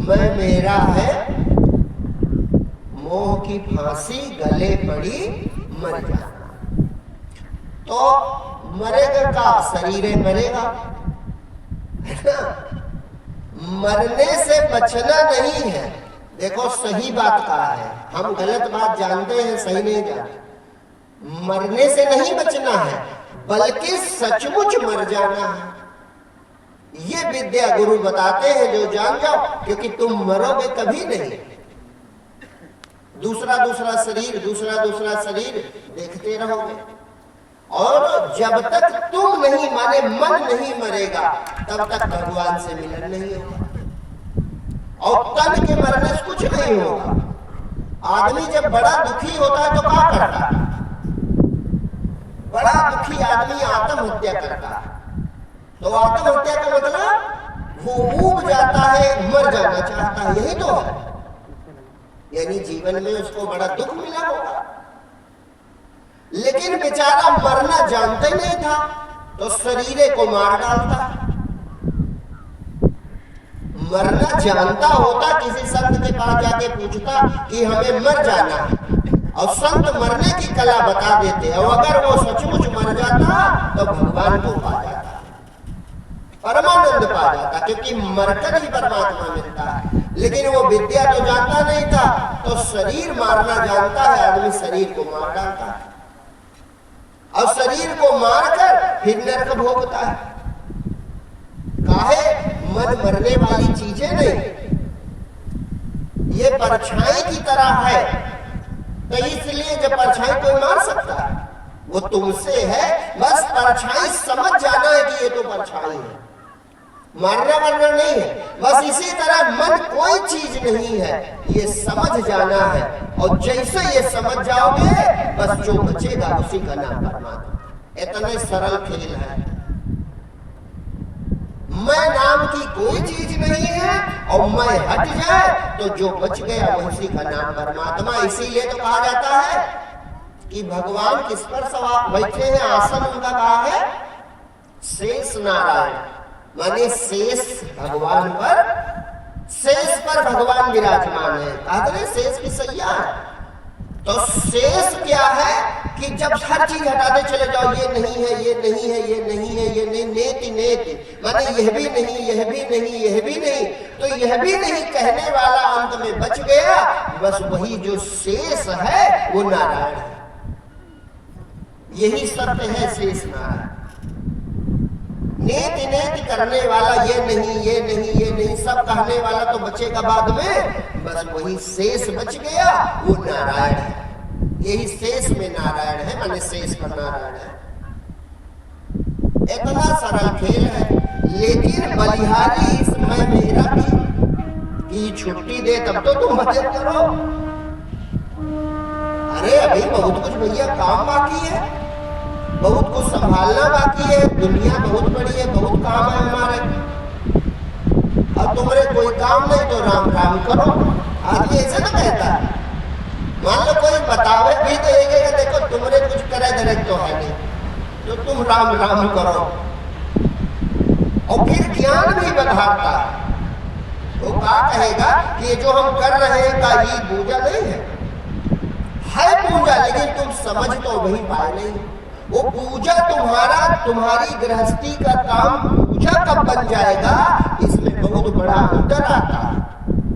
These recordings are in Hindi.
मैं मेरा है, मोह की फांसी गले पड़ी मर जाना। तो मरेगा का शरीर मरेगा, है ना। मरने से बचना नहीं है। देखो सही बात कहा है, हम गलत बात जानते हैं, सही नहीं जानते। मरने से नहीं बचना है, बल्कि सचमुच मर जाना है। ये विद्या गुरु बताते हैं, जो जान जाओ, क्योंकि तुम मरोगे कभी नहीं। दूसरा दूसरा शरीर देखते रहोगे, और जब तक तुम नहीं माने, मन नहीं मरेगा, तब तक भगवान से मिलन नहीं होगा। और तन के मरने से कुछ नहीं होगा। आदमी जब बड़ा दुखी होता है तो क्या करता है? बड़ा दुखी आदमी आत्महत्या करता है। तो आत्महत्या का मतलब वो ऊब जाता है, मर जाना चाहता है, यही तो है। यानी जीवन में उसको बड़ा दुख मिला होगा, लेकिन बेचारा मरना जानते नहीं था, तो शरीर को मार डालता। मरना जानता होता, किसी संत के पास जाके पूछता कि हमें मर जाना है, और संत मरने की कला बता देते, और अगर वो सचमुच मर जाता तो भगवान को पा जाता, परमानंद पा जाता, क्योंकि मरकर ही परमात्मा मिलता है। लेकिन वो विद्या तो जानता नहीं था, तो शरीर मारना जानता है आदमी, शरीर को मार डालता है, और शरीर को मारकर फिर नरक भोगता है। काहे? मन मरने वाली चीजें नहीं, ये परछाई की तरह है। तो इसलिए जब परछाई कोई मार सकता है, वो तुमसे है, बस परछाई समझ जाना है कि ये तो परछाई है, मारना मरना नहीं है। बस इसी तरह मन कोई चीज नहीं है, ये समझ जाना है, और जैसे ये समझ जाओगे, बस जो बचेगा उसी का नाम परमात्मा। इतना सरल खेल है। मैं नाम की कोई चीज नहीं है, और मैं हट जाए तो जो बच गया उसी का नाम परमात्मा। इसीलिए तो कहा जाता है कि भगवान किस पर सवार बैठे हैं, आसन उनका कहा है शेष नारायण, माने शेष भगवान पर, शेष पर भगवान विराजमान है। कहते शेष की सैया है। तो शेष क्या है कि जब हर चीज हटाते चले जाओ, ये नहीं है, ये नहीं है, ये नहीं है, ये नहीं, नेति नेति, माने यह भी नहीं, यह भी नहीं, यह भी नहीं, तो यह भी नहीं कहने वाला अंत में बच गया। बस वही जो शेष है वो नारायण है। यही सत्य है शेष नारायण। नेति नेति करने वाला ये नहीं, ये नहीं, ये नहीं, सब कहने वाला तो बचेगा बाद में, बस वही शेष बच गया, वो नारायण है। यही शेष में नारायण है, माने शेष पर नारायण है। इतना सरल खेल है, लेकिन बलिहारी इसमें मेरा की छुट्टी दे तब तो तुम मदद करो। अरे अभी बहुत कुछ भैया काम बाकी है, बहुत कुछ संभालना बाकी है, दुनिया बहुत बड़ी है, बहुत काम है हमारे। अब तुम्हारे कोई काम नहीं तो राम राम करो। आदमी ऐसे ना कहता है। मान लो कोई बतावे भी तो एक देखो तुम्हारे कुछ करे दरे तो है नहीं, तो तुम राम राम करो, और फिर ज्ञान भी बढ़ाता है। वो क्या कहेगा कि ये जो हम कर रहे हैं का ये पूजा नहीं है पूजा, लेकिन तुम समझ तो वही पाए नहीं। वो पूजा तुम्हारी गृहस्थी का काम पूजा कब बन जाएगा, इसमें बहुत बड़ा अंतर आता है,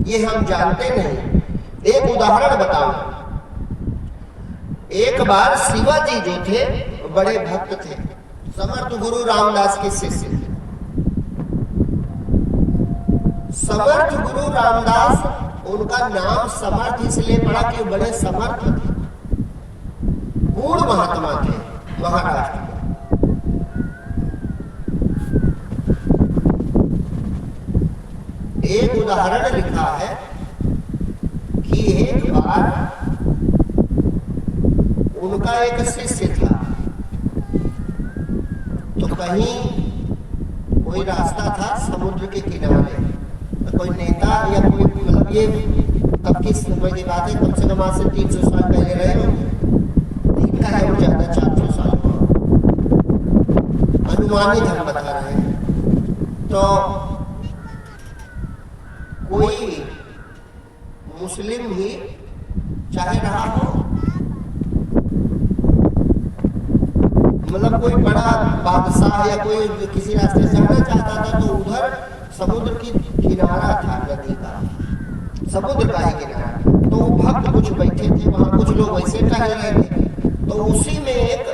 ये हम जानते नहीं। एक उदाहरण बताऊं। एक बार शिवाजी जो थे बड़े भक्त थे, समर्थ गुरु रामदास के शिष्य थे। समर्थ गुरु रामदास, उनका नाम समर्थ इसलिए पड़ा कि बड़े समर्थ थे, पूर्ण महात्मा थे महाराष्ट्र में। एक उदाहरण लिखा है कि एक बार उनका एक शिष्य था, तो कहीं कोई रास्ता था समुद्र के किनारे, तो कोई नेता या कोई, मतलब ये तब की समय की बात है, कम से कम आज से 300 साल पहले रहे होंगे, इनका है वो ज्यादा 400 साल, अनुमानित हम बता रहे हैं। तो कोई मुस्लिम ही चाहे रहा हो, मतलब कोई बड़ा बादशाह या कोई किसी रास्ते से जाना चाहता था तो उधर समुद्र की किनारा था, नदी का, समुद्र का ही किनारा, तो भक्त कुछ बैठे थे वहां, कुछ लोग वैसे टहल रहे थे, तो उसी में एक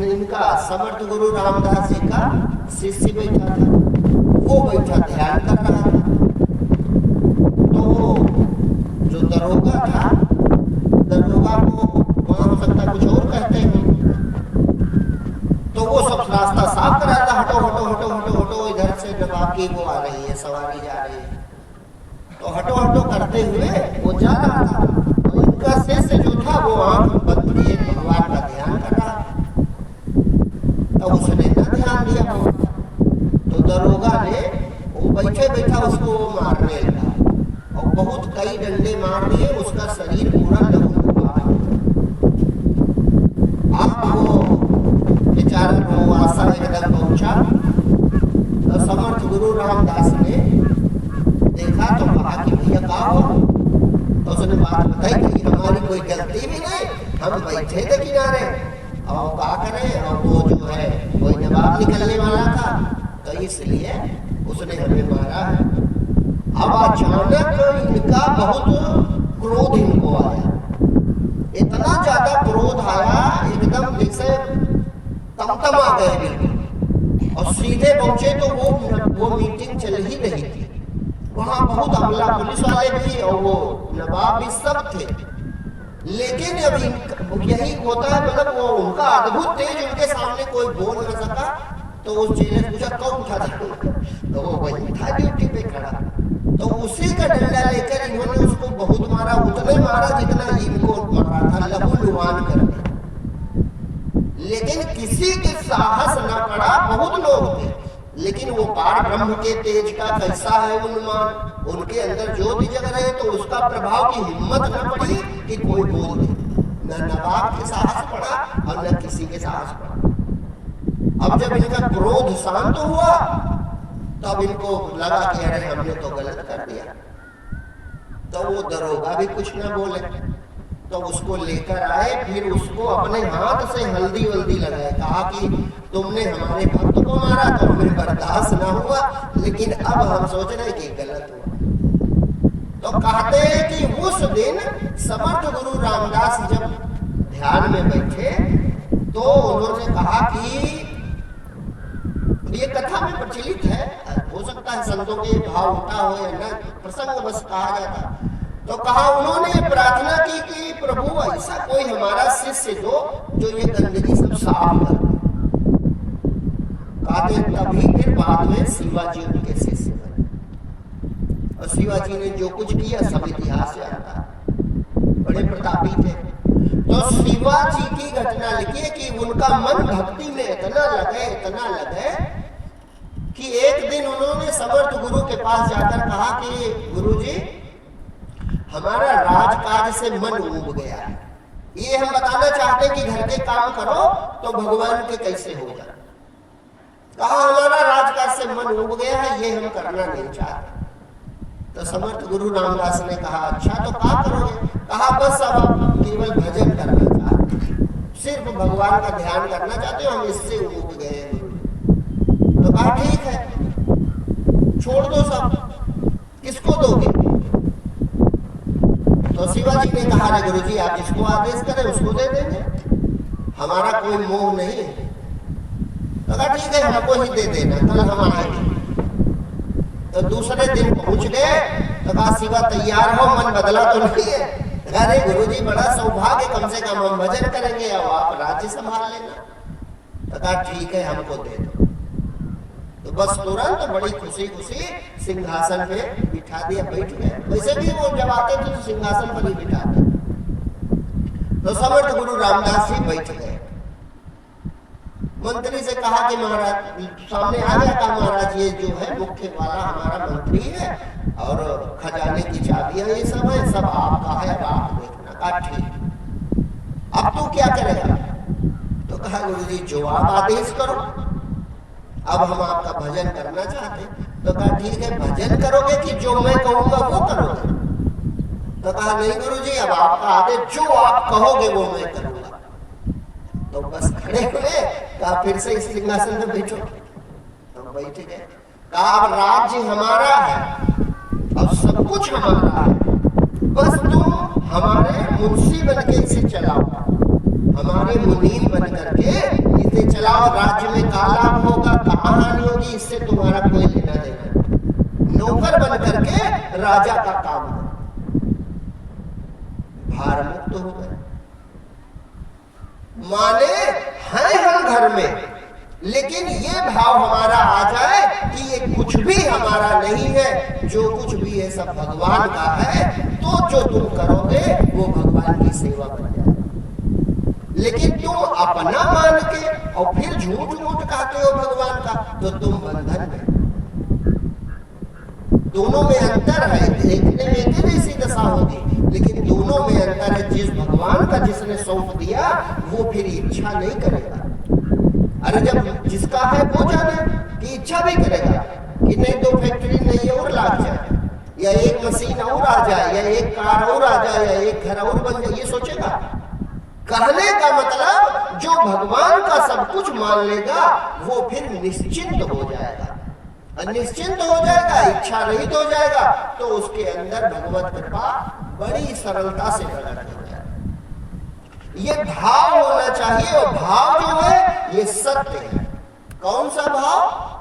इनका समर्थ गुरु रामदास जी का शिष्य बैठा था, वो बैठा ध्यान कर रहा था। तो जो दरोगा था, दरोगा को वहां हो सकता कुछ और कहते हैं, तो वो सब रास्ता साफ कर रहा था, हटो हटो हटो हटो हटो, इधर से नवाब की वो आ रही है, सवारी जा रही है, तो हटो हटो करते हुए वो जा रहा था। और इनका शिष्य जो था वो आंख बंद किए भगवान का ध्यान कर रहा था, तो उसने न ध्यान दिया, तो दरोगा ने वो बैठे बैठा उसको मारने लगा, और बहुत कई डंडे मार दिए, उसका शरीर पूरा लहू हुआ। अब वो बेचारा वो आशा एकदम पहुंचा, तो समर्थ गुरु रामदास ने देखा तो कहा कि भैया क्या हो, तो उसने बात बताई कि हमारी कोई गलती भी नहीं, हम बैठे थे किनारे और क्या करें, और वो जो है कोई नवाब निकलने वाला था, तो इसलिए उसने हमें मारा है। अब अचानक इनका बहुत क्रोध इनको आया, इतना ज्यादा क्रोध आया, एकदम जैसे तमतमा गए बिल्कुल, और सीधे पहुंचे तो वो मीटिंग चल ही रही थी, वहां बहुत अमला पुलिस वाले भी और वो नवाब भी सब थे, लेकिन अभी यही होता है, मतलब वो उनका अद्भुत तेज, उनके सामने कोई बोल न सका, तो उस जेल ने पूछा कौन था, तो वो वही था ड्यूटी पे खड़ा, तो उसी का डंडा लेकर इन्होंने उसको बहुत मारा, उतने मारा जितना इनको मारा था, लहू लुहान कर दिया, लेकिन किसी के साहस न पड़ा, बहुत लोग थे, लेकिन वो पार ब्रह्म के तेज का कैसा है उन्मान, उनके अंदर ज्योति जग रहे, तो उसका प्रभाव की हिम्मत न पड़ी कि कोई बोल दे, न नवाब के साहस पड़ा और न किसी के साहस पड़ा। अब जब इनका क्रोध शांत हुआ, तब इनको लगा कि अरे हमने तो गलत कर दिया, तो वो दरोगा भी कुछ न बोले, तो उसको लेकर आए, फिर उसको अपने हाथ से हल्दी वल्दी लगाए, कहा कि तुमने हमारे भक्त को मारा तो हमें बर्दाश्त ना हुआ, लेकिन अब हम सोच रहे कि गलत हुआ। तो कहते हैं कि उस दिन समर्थ गुरु रामदास जब ध्यान में बैठे, तो उन्होंने कहा कि ये कथा में प्रचलित है, हो सकता है संतों के भाव उठा हो या न, प्रसंग बस कहा जाता, तो कहा उन्होंने प्रार्थना की कि प्रभु ऐसा कोई हमारा शिष्य दो जो ये गंदगी सब साफ कर दे। कहते तभी फिर बाद में शिवाजी उनके शिष्य बने, और शिवाजी ने जो कुछ किया सब इतिहास से आता, बड़े प्रतापी थे। तो शिवाजी की घटना लिखिए कि उनका मन भक्ति में इतना लगे कि एक दिन उन्होंने समर्थ गुरु के पास जाकर कहा कि गुरुजी, हमारा राजकाज से मन उब गया है, ये हम बताना चाहते कि घर के काम करो तो भगवान के कैसे हो जाए। कहा हमारा राजकाज से मन उब गया है, ये हम करना नहीं चाहते। तो समर्थ गुरु रामदास ने कहा अच्छा तो क्या करोगे? कहा बस अब केवल भजन करना चाहते, सिर्फ भगवान का ध्यान करना चाहते हो, हम इससे उब गए। तो कहा ठीक है, छोड़ दो सब, किसको दोगे? तो शिवाजी ने कहा अरे गुरुजी आप जिसको आदेश करें उसको दे देंगे, हमारा कोई मोह नहीं है। तो कहा ठीक है हमको ही दे देना, कल हम आएंगे। तो दूसरे दिन पहुंच गए, तो कहा शिवा तैयार हो, मन बदला तो नहीं है? अरे गुरुजी बड़ा सौभाग्य, कम से कम हम भजन करेंगे और आप राज्य संभाल लेना। तो कहा ठीक है हमको दे दो। तो बस तुरंत बड़ी खुशी खुशी सिंहासन पे बिठा दिया, बैठ गए। वैसे भी वो जब आते थे तो सिंहासन पर ही बिठाते। तो समर्थ गुरु रामदास जी बैठ गए। मंत्री से कहा कि महाराज, सामने आ गया था महाराज ये जो है मुख्य वाला हमारा मंत्री है और खजाने की चाबियां ये सब है, सब आपका है, अब आप देखना। कहा ठीक, अब तू क्या करेगा? तो कहा गुरुजी जो आप आदेश करो, अब हम आपका भजन करना चाहते। तो कहा ठीक है, भजन करोगे कि जो मैं कहूंगा वो करोगे? तो कहा नहीं गुरुजी, अब आपका आदेश, जो आप कहोगे वो मैं करूंगा। तो बस खड़े हुए, कहा फिर से इस सिंहासन पे बैठो। तो बैठ गए। कहा अब राज्य हमारा है, अब सब कुछ हमारा है, बस तुम हमारे मुंशी बन के इसे चलाओ, हमारे मुनीम बन करके इसे चलाओ। राज्य में का लाभ होगा, कहाँ हानि होगी, इससे तुम्हारा कोई लेना देना। नौकर बन करके राजा का काम करो। भार मुक्त हो गए। माने हैं हम घर में, लेकिन ये भाव हमारा आ जाए कि ये कुछ भी हमारा नहीं है, जो कुछ भी है सब भगवान का है, तो जो तुम करोगे वो भगवान की सेवा बन जाएगा। लेकिन तुम अपना मान के और फिर झूठ मूठ कहते हो भगवान का, तो तुम बंधन में। दोनों में अंतर है, देखने में एक जैसी दशा होगी, लेकिन दोनों में अंतर है। जिस भगवान का जिसने सौंप दिया वो फिर इच्छा नहीं करेगा। अरे जब जिसका है वो जाने कि इच्छा भी करेगा कि नहीं दो फैक्ट्री नहीं और लाग जाए, या एक मशीन और आ जाए, या एक कार और आ जाए, या एक घर और बन जाए, ये सोचेगा। कहने का मतलब जो भगवान का सब कुछ मान लेगा वो फिर निश्चिंत हो जाएगा, निश्चिंत हो जाएगा, इच्छा रहित हो जाएगा, तो उसके अंदर भगवत कृपा बड़ी सरलता से प्रकट हो जाएगा। ये भाव होना चाहिए, और भाव जो है ये सत्य है। कौन सा भाव?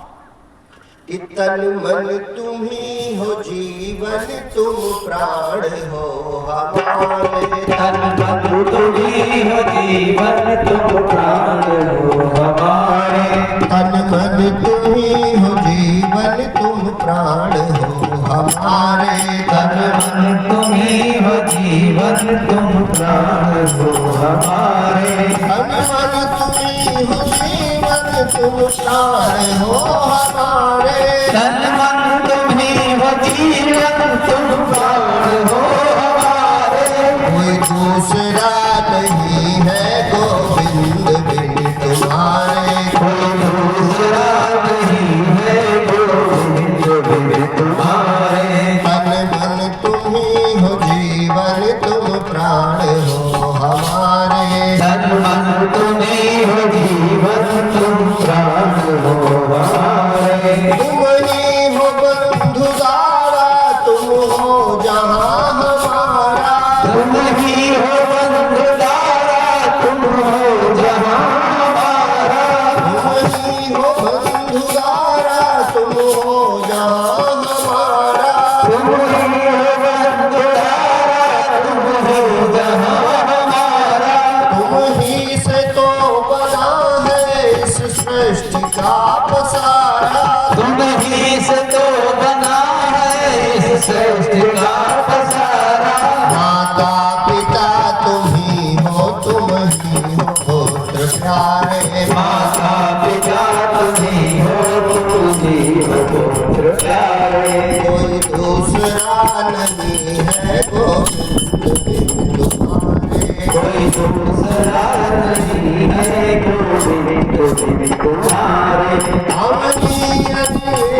कि तन मन तुम ही हो जीवन, तुम प्राण हो हमारे। तन मन तुम ही हो जीवन, तुम प्राण हो हमारे। तन मन तुम ही हो जीवन, तुम प्राण हो हमारे। तन मन तुम ही हो जीवन, तुम प्राण हो हमारे। तन मन तुम ही हो जीवन, तुम प्राण हो हमारे। तन मन तुम ही हो जीवन, तुम प्राण हो हमारे। कोई दूसरा नहीं है गोविंद बिन तुम्हारे। कोई दूसरा नहीं है गोविंद बिन तुम्हारे। तन मन तुम ही हो जीवन, तुम प्राण हो हमारे। तन मन तुम ही हो जीवन, तुम प्राण हो हमारे। तुम ही हो बंधुदारा, तुम हो जहाँ हमारा। तुम ही हो बंधुदारा, तुम हो जहाँ हमारा। तुम ही हो बंधुदारा, तुम हो जहाँ हमारा। तुम ही हो बंधुदारा, तुम हो जहाँ हमारा। तुम ही से तो बना है इस सृष्टि का पसारा। तुम ही से तो बना है इस सृष्टि का पसारा। माता पिता तुम ही हो पुत्र प्यारे। माता पिता तुम ही हो पुत्र प्यारे। कोई दूसरा नहीं है गोविंद बिन तुम्हारे। कोई दूसरा नहीं है गोविंद बिन तुम्हारे। अमनी अजय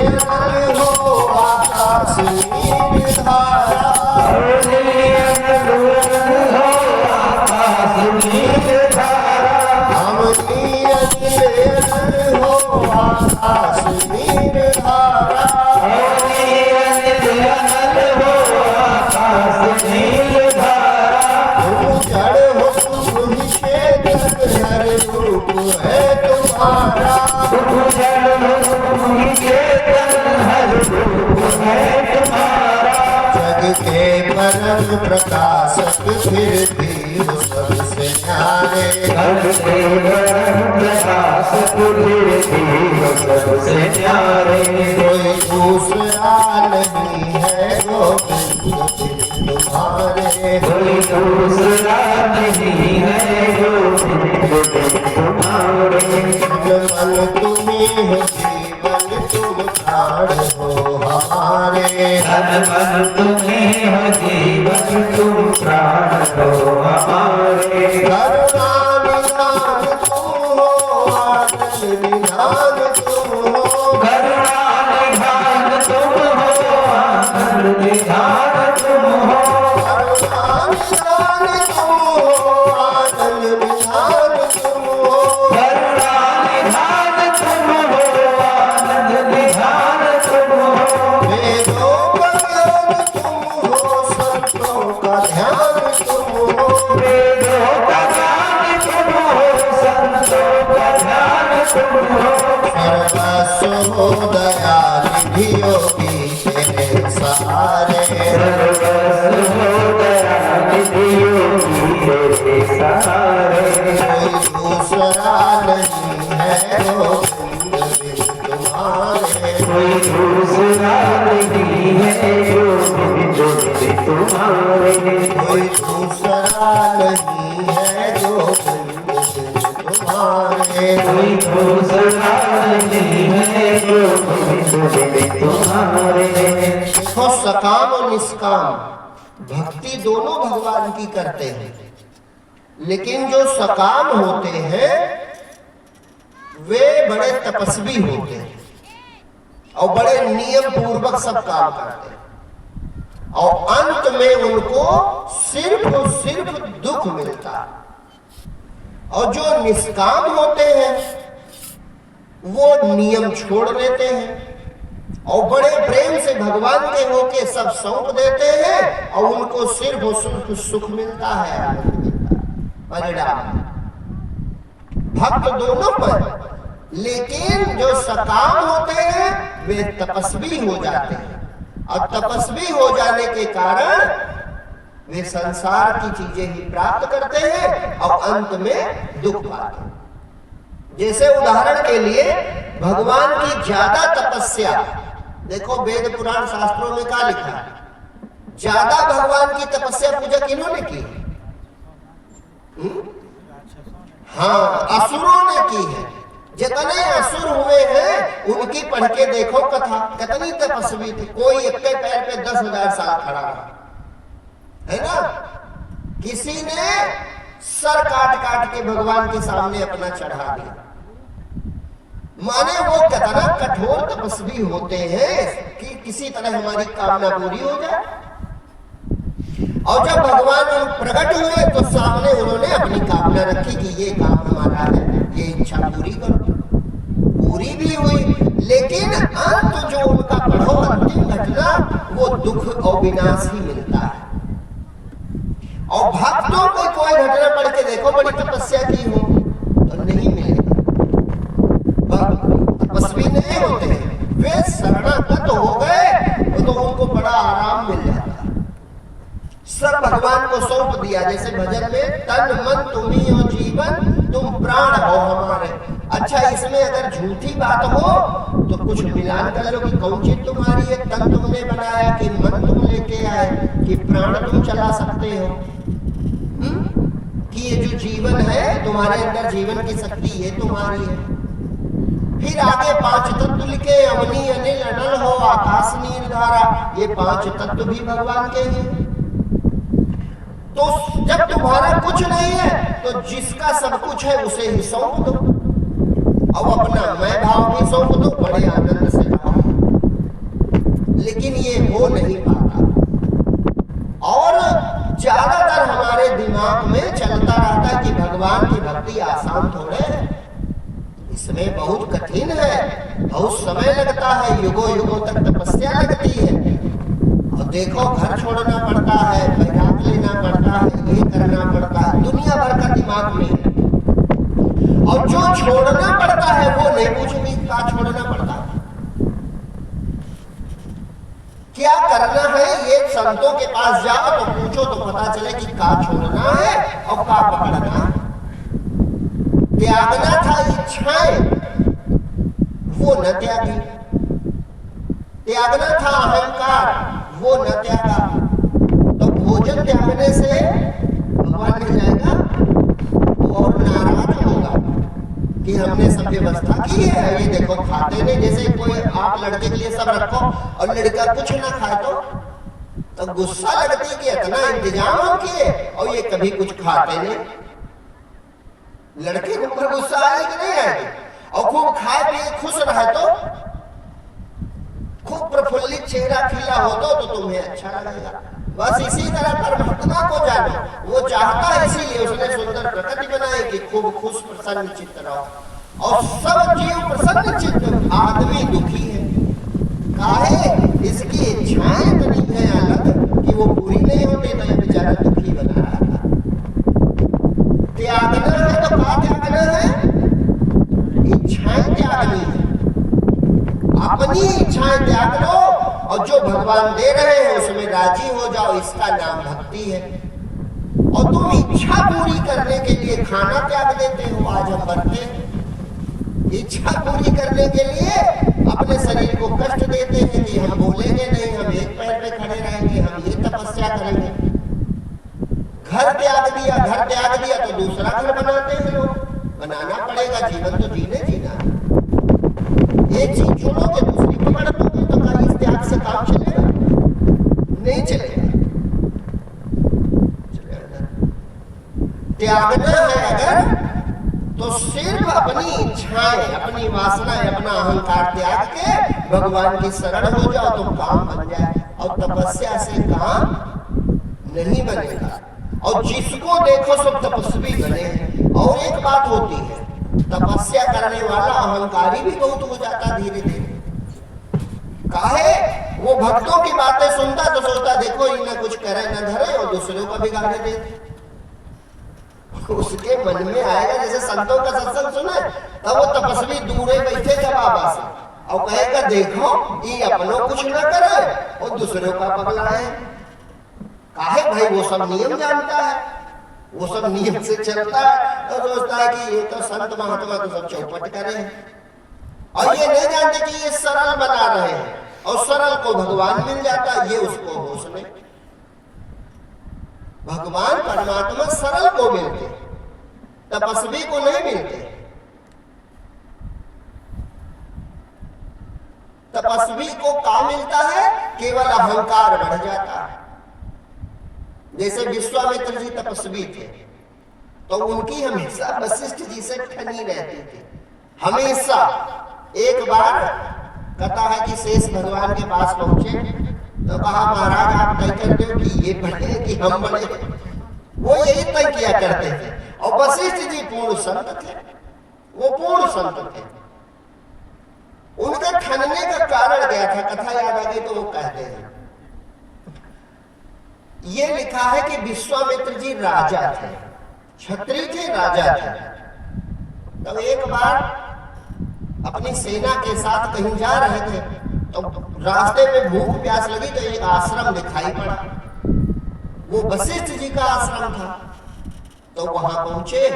हो आकाश नील धारा। अमनी अजय हो आकाश नील धारा। अमनी अजय हो आकाश नील धारा। अमनी अजय हो आकाश नील धारा। तुम जड़ हो तुम ही चेतन, हर रूप है तुम्हारा। तुम जड़ हो तुम ही चेतन, हर रूप है तुम्हारा। जग के परम प्रकाशक फिर भी हो सबसे न्यारे। जग के परम प्रकाशक फिर भी हो सबसे न्यारे। कोई दूसरा नहीं है गोविंद बिन तुम्हारे। कोई दूसरा नहीं है गोविंद बिन तुम्हारे। मन तुम्ही हो जीवन, तुम प्राण हो हमारे। तन मन तुम्ही हो जीवन, तुम प्राण हो हमारे। करुणा निधान तुम हो, आनंद निधान तुम हो। करुणा निधान निधान तुम हो, करुणा निधान तुम हो, आनंद निधान तुम हो, करुणा निधान तुम हो, आनंद निधान तुम हो, वेदों का ज्ञान तुम हो, संतों का ध्यान तुम हो, वेदों का ज्ञान तुम हो, संतों का ध्यान तुम हो, सर्वस्व हो दयानिधि योगी तेरे सहारे, सर्वस्व हो दयानिधि योगी तेरे सहारे, कोई दूसरा नहीं है गोविंद बिन तुम्हारे, कोई दूसरा नहीं है जो बिन तुम्हारे, कोई दूसरा नहीं है जो बिन तुम्हारे, कोई दूसरा नहीं है जो बिन तुम्हारे। देखो सकाम और निष्काम भक्ति दोनों भगवान की करते हैं, लेकिन जो सकाम होते हैं वे बड़े तपस्वी होते हैं और बड़े नियम पूर्वक सब काम करते हैं और अंत में उनको सिर्फ और सिर्फ दुख मिलता है। और जो निष्काम होते हैं वो नियम छोड़ देते हैं और बड़े प्रेम से भगवान के होके सब सौंप देते हैं और उनको सिर्फ और सिर्फ सुख मिलता है, आनंद मिलता है। परिणाम भक्त दोनों पर, लेकिन जो सकाम होते हैं वे तपस्वी हो जाते हैं और तपस्वी हो जाने के कारण वे संसार की चीजें ही प्राप्त करते हैं और अंत में दुख पाते हैं। जैसे उदाहरण के लिए भगवान की ज्यादा तपस्या, देखो वेद पुराण शास्त्रों में क्या लिखा है, ज्यादा भगवान की तपस्या पूजा किन्होंने की? हाँ, असुरों ने की है। जितने असुर हुए हैं उनकी पढ़ के देखो कथा, कितनी तपस्वी थी। कोई एक पैर पे 10,000 साल खड़ा रहा, है ना। किसी ने सर काट काट के भगवान के सामने अपना चढ़ा दिया। माने वो कितना कठोर तपस्वी होते हैं कि किसी तरह हमारी कामना पूरी हो जाए। और जब भगवान प्रकट हुए तो सामने उन्होंने अपनी कामना रखी कि ये काम हमारा है, ये इच्छा पूरी करो। पूरी भी हुई, लेकिन अंत जो उनका पढ़ो अंतिम घटना वो दुख और विनाश ही मिलता है। और भक्तों को कोई घटना पढ़ के देखो बड़ी तपस्या की हो तो नहीं मिलेगा। तपस्वी नहीं होते, वे शरणागत हो गए तो उनको बड़ा आराम मिल जाता है। सब भगवान को सौंप दिया, जैसे भजन में तन मन तुम्ही हो जीवन, तुम प्राण हो हमारे। अच्छा, इसमें अगर झूठी बात हो तो कुछ मिलान कर लो कि कौन चीज तुम्हारी है, तन तुमने बनाया कि मन तुम लेके आए कि प्राण तुम चला सकते हो, कि ये जो जीवन है तुम्हारे अंदर जीवन की शक्ति ये तुम्हारी है। फिर आगे 5 तत्व लिखे, अवनी अनिल अनल हो आकाश नील धारा, ये 5 तत्व भी भगवान के हैं। तो जब तुम्हारा कुछ नहीं है तो जिसका सब कुछ है उसे ही सौंप दो और अपना मैं भाव भी सौंप दो, बड़े आनंद से रहो। लेकिन ये हो नहीं पाता और ज्यादातर हमारे दिमाग में चलता रहता है कि भगवान की भक्ति आसान थोड़े है, इसमें बहुत कठिन है, बहुत समय लगता है, युगों युगों तक तपस्या लगती है। और देखो घर छोड़ना पड़ता है, बैराग लेना पड़ता है, ये करना पड़ता है, दुनिया भर का दिमाग में है। और जो छोड़ना पड़ता है वो नहीं पूछेंगे क्या छोड़ना पड़ता है, क्या करना है। ये संतों के पास जाओ तो पूछो तो पता चले कि क्या छोड़ना है और क्या पकड़ना है। त्यागना था इच्छाएं, वो न त्यागी। त्यागना था अहंकार, वो न त्यागा। तो भोजन त्यागने से भगवान मिल जाएगा और नाराज होगा कि हमने सब व्यवस्था की है, ये देखो खाते नहीं। जैसे कोई आप लड़के के लिए सब रखो और लड़का कुछ ना खाए तो गुस्सा लगती है कि इतना इंतजाम हम किए और ये कभी कुछ खाते नहीं। लड़के के ऊपर गुस्सा आएगी कि नहीं आएगी? और खूब खाए पिए खुश रहे तो खूब प्रफुल्लित चेहरा खिला हो तो तुम्हें अच्छा लगेगा। बस इसी तरह परमात्मा को जानो, वो चाहता है, इसीलिए उसने सुंदर प्रकृति बनाई कि खूब खुश प्रसन्न चित्त रहो। और सब जीव प्रसन्न चित्त, आदमी दुखी है। काहे? इसकी इच्छाएं इतनी है अलग कि वो पूरी नहीं होती, तो ये बेचारा दुखी बना रहा था। त्यागना है तो क्या त्यागना है? इच्छाएं त्यागनी है। अपनी इच्छाएं त्याग लो और जो भगवान दे रहे हैं उसमें राजी हो जाओ, इसका नाम भक्ति है। और तुम इच्छा पूरी करने के लिए खाना त्याग देते हो। आज हम बढ़ते हैं, इच्छा पूरी करने के लिए अपने शरीर को कष्ट देते हैं कि हम बोलेंगे नहीं, हम एक पैर पे खड़े रहेंगे, हम ये तपस्या करेंगे। घर त्याग दिया, घर त्याग दिया तो दूसरा घर बनाते हैं लोग। बनाना पड़ेगा, जीवन तो जीना। एक चीज चुनोगे दूसरी पकड़ लोगे, तो क्या इस त्याग से काम चलेगा? नहीं चलेगा। त्यागना है अगर, तो सिर्फ अपनी इच्छाएं, अपनी वासनाएं, अपना अहंकार त्याग के भगवान की शरण हो जाओ तो काम बन जाए। और तपस्या से काम नहीं बनेगा। और जिसको देखो सब तपस्वी बने हैं। और एक बात होती है, तपस्या करने वाला अहंकारी भी बहुत हो जाता धीरे धीरे। काहे? वो भक्तों की बातें सुनता तो सोचता देखो इन्हें कुछ करे न धरे, और दूसरों को बिगाड़े देते। उसके मन में आएगा, जैसे संतों का सत्संग सुने तब वो तपस्वी दूरे बैठे जब बाबा से और कहेगा देखो ये अपनों कुछ न करे और दूसरों का पगलाए। काहे भाई? वो सब नियम जानता है, वो सब नियम से चलता है, तो सोचता है कि ये तो संत महात्मा तो सब चौपट कर रहे हैं। और ये नहीं जानते कि ये सरल बना रहे हैं, और सरल को भगवान मिल जाता है, ये उसको होश नहीं। भगवान परमात्मा सरल को मिलते, तपस्वी को नहीं मिलते। तपस्वी को क्या मिलता है? केवल अहंकार बढ़ जाता है। जैसे विश्वामित्र जी तपस्वी थे, तो उनकी हमेशा वशिष्ठ जी से ठनी रहती थी, हमेशा। एक बार कहता है कि शेष भगवान के पास पहुंचे तो कहा महाराज आप तय करते हो कि ये बढ़े कि हम बढ़े। वो यही तय किया करते थे। और वशिष्ठ जी पूर्ण संत थे, वो पूर्ण संत थे। उनके ठनने का कारण क्या था? कथा याद आ गई तो वो कहते हैं, ये लिखा है कि विश्वामित्र जी राजा थे, क्षत्रिय थे, राजा थे। तब एक बार अपनी सेना के साथ कहीं जा रहे थे, तो रास्ते में भूख प्यास लगी तो एक आश्रम दिखाई पड़ा। वो वशिष्ठ जी का आश्रम था। तो वहां पहुंचे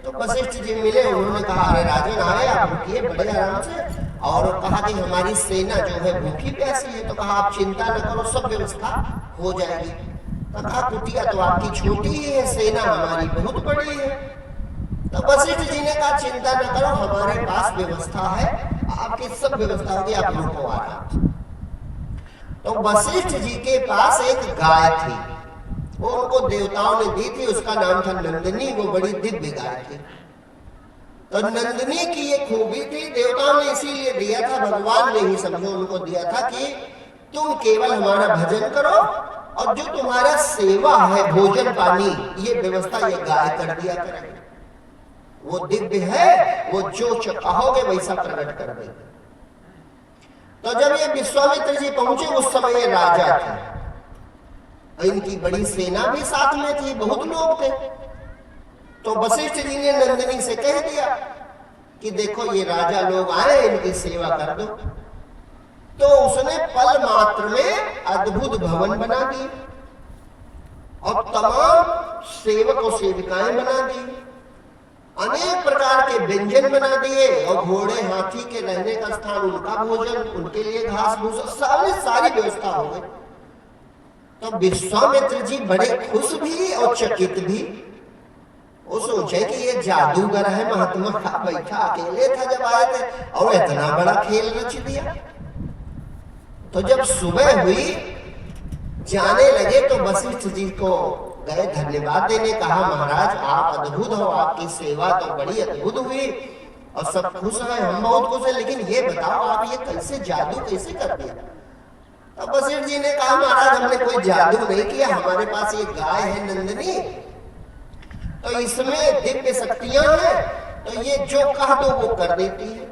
तो वशिष्ठ जी मिले। उन्होंने कहा अरे राजन आए, आप रुकिए बड़े आराम से। और कहा कि हमारी सेना जो है भूखी प्यासी है। तो कहा आप चिंता न करो, सब व्यवस्था हो जाएगी। तो कहा कुटिया तो आपकी छोटी ही है, सेना हमारी बहुत बड़ी है। तो वशिष्ठ जी ने कहा चिंता न करो, हमारे पास व्यवस्था है, आपकी सब व्यवस्था होगी, आप रुको आराम। तो वशिष्ठ जी के पास एक गाय थी, वो उनको देवताओं ने दी थी, उसका नाम था नंदिनी। वो बड़ी दिव्य गाय थी। तो नंदिनी की ये खूबी थी, देवताओं ने इसीलिए दिया था, भगवान ने ही समझो उनको दिया था कि तुम केवल हमारा भजन करो और जो तुम्हारा सेवा है, भोजन पानी, ये व्यवस्था ये गाय कर दिया करेगी। वो दिव्य है, वो जो कहोगे वैसा प्रकट कर देगी। तो जब ये विश्वामित्र जी पहुंचे उस समय ये राजा थे, इनकी बड़ी सेना भी साथ में थी, बहुत लोग थे। तो वशिष्ठ जी ने नंदिनी से कह दिया कि देखो ये राजा लोग आए, इनकी सेवा कर दो। तो उसने पल मात्र में अद्भुत भवन बना दी और तमाम सेवक और सेविकाएं बना दी, अनेक प्रकार के व्यंजन बना दिए और घोड़े हाथी के रहने का स्थान, उनका भोजन, उनके लिए घास भूसा, सारी व्यवस्था हो गई। तो विश्वामित्र जी बड़े खुश भी और चकित भी। वो सोचे कि ये जादूगर है, महात्मा का बैठा अकेले था जब आए थे और इतना बड़ा खेल रच दिया। तो जब सुबह हुई जाने लगे तो वशिष्ठ जी को गए धन्यवाद देने, कहा महाराज आप अद्भुत हो, आपकी सेवा तो बड़ी अद्भुत हुई और सब खुश हैं, हम बहुत खुश हैं, लेकिन ये बताओ आप ये कैसे जादू कैसे कर दिया? तब वशिष्ठ जी ने कहा महाराज हमने कोई जादू नहीं किया, हमारे पास ये गाय है नंदिनी, तो इसमें दिव्य शक्तियां हैं, तो ये जो कह दो वो कर देती है।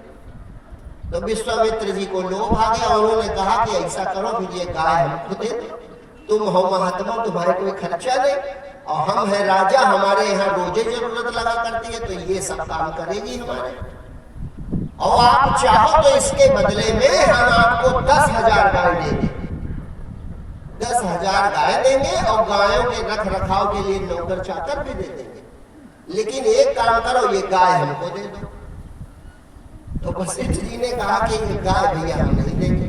तो विश्वामित्र जी को लोभ आ गया, उन्होंने कहा कि ऐसा करो फिर ये गाय हमको दे दो, तुम हो महात्मा, तुम्हारे कोई खर्चा नहीं, और हम है राजा, हमारे यहाँ रोजे जरूरत लगा करती है, तो ये सब काम करेगी हमारे, और आप चाहो तो इसके बदले में हम आपको 10,000 गाय देंगे, 10,000 गाय देंगे, और गायों के रख रखाव के लिए नौकर चाकर भी दे देंगे, लेकिन एक काम करो, ये गाय हमको दे दो। तो वशिष्ठ जी ने कहा कि ये गाय भैया हम नहीं देंगे,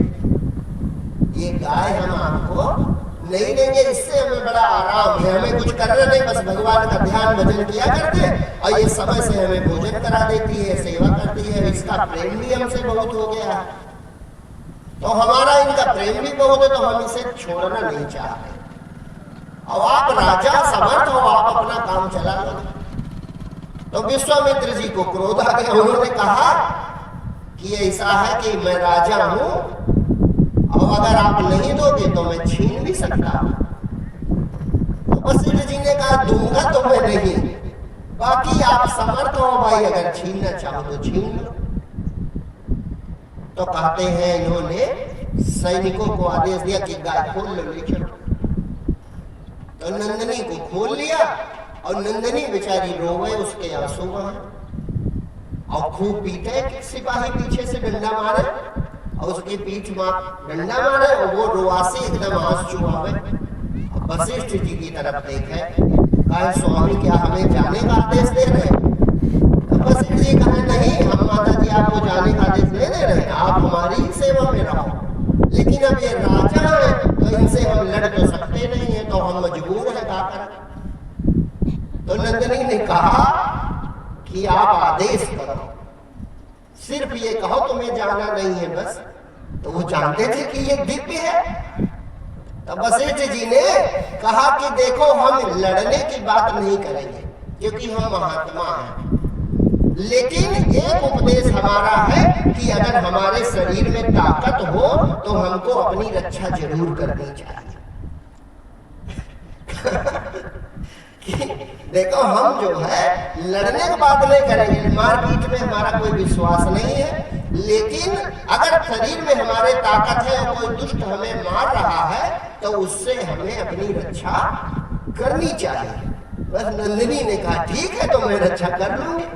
ये गाय हम आपको नहीं देंगे, इससे हमें बड़ा आराम है, हमें कुछ करना नहीं, बस भगवान का ध्यान भजन किया करते, और ये समय से हमें भोजन करा देती है, सेवा करती है, इसका प्रेम भी हमसे बहुत हो गया है, तो हमारा इनका प्रेम भी बहुत है, तो हम इसे छोड़ना नहीं चाहते, और आप राजा समर्थ हो, आप अपना काम चला लो। तो विश्वामित्र जी को क्रोध आ गया, उन्होंने कहा कि ऐसा है कि मैं राजा हूं, और अगर आप नहीं दोगे तो मैं छीन भी सकता हूं। तो वशिष्ठ जी ने कहा दूंगा तो मैं नहीं, बाकी आप समर्थ हो भाई, अगर छीनना चाहो तो छीन लो। तो कहते हैं इन्होंने सैनिकों को आदेश दिया कि गाय खोल लो, ले चलो। तो नंदिनी को खोल लिया, और नंदिनी बेचारी रोवे, उसके आंसू बहे, और खूब पीटे, सिपाही पीछे से डंडा मारे, और उसकी पीठ में डंडा मारे, और वो रोआसी एकदम आंसू चुहावे। वशिष्ठ जी की तरफ देखे, कहे स्वामी क्या हमें जाने का आदेश दे रहे? तो वशिष्ठ जी कहे नहीं, हम माता जी आपको जाने का आदेश नहीं दे रहे, आप हमारी ही सेवा में रहो, लेकिन अब ये राजा है तो इनसे हम लड़ तो सकते नहीं है, तो हम मजबूर है क्या करें। तो नंदिनी ने कहा कि आप आदेश करो, सिर्फ ये कहो तुम्हें जाना नहीं है बस। तो वो जानते थे कि ये दिव्य है। तो वशिष्ठ जी ने कहा कि देखो हम लड़ने की बात नहीं करेंगे क्योंकि हम महात्मा हैं, लेकिन एक उपदेश हमारा है कि अगर हमारे शरीर में ताकत हो तो हमको अपनी रक्षा जरूर करनी चाहिए। देखो हम जो है लड़ने की बात नहीं करेंगे, मारपीट में हमारा कोई विश्वास नहीं है, लेकिन अगर शरीर में हमारे ताकत है और कोई दुष्ट हमें मार रहा है तो उससे हमें अपनी रक्षा करनी चाहिए। बस नंदिनी ने कहा ठीक है तो मैं रक्षा कर लूंगी।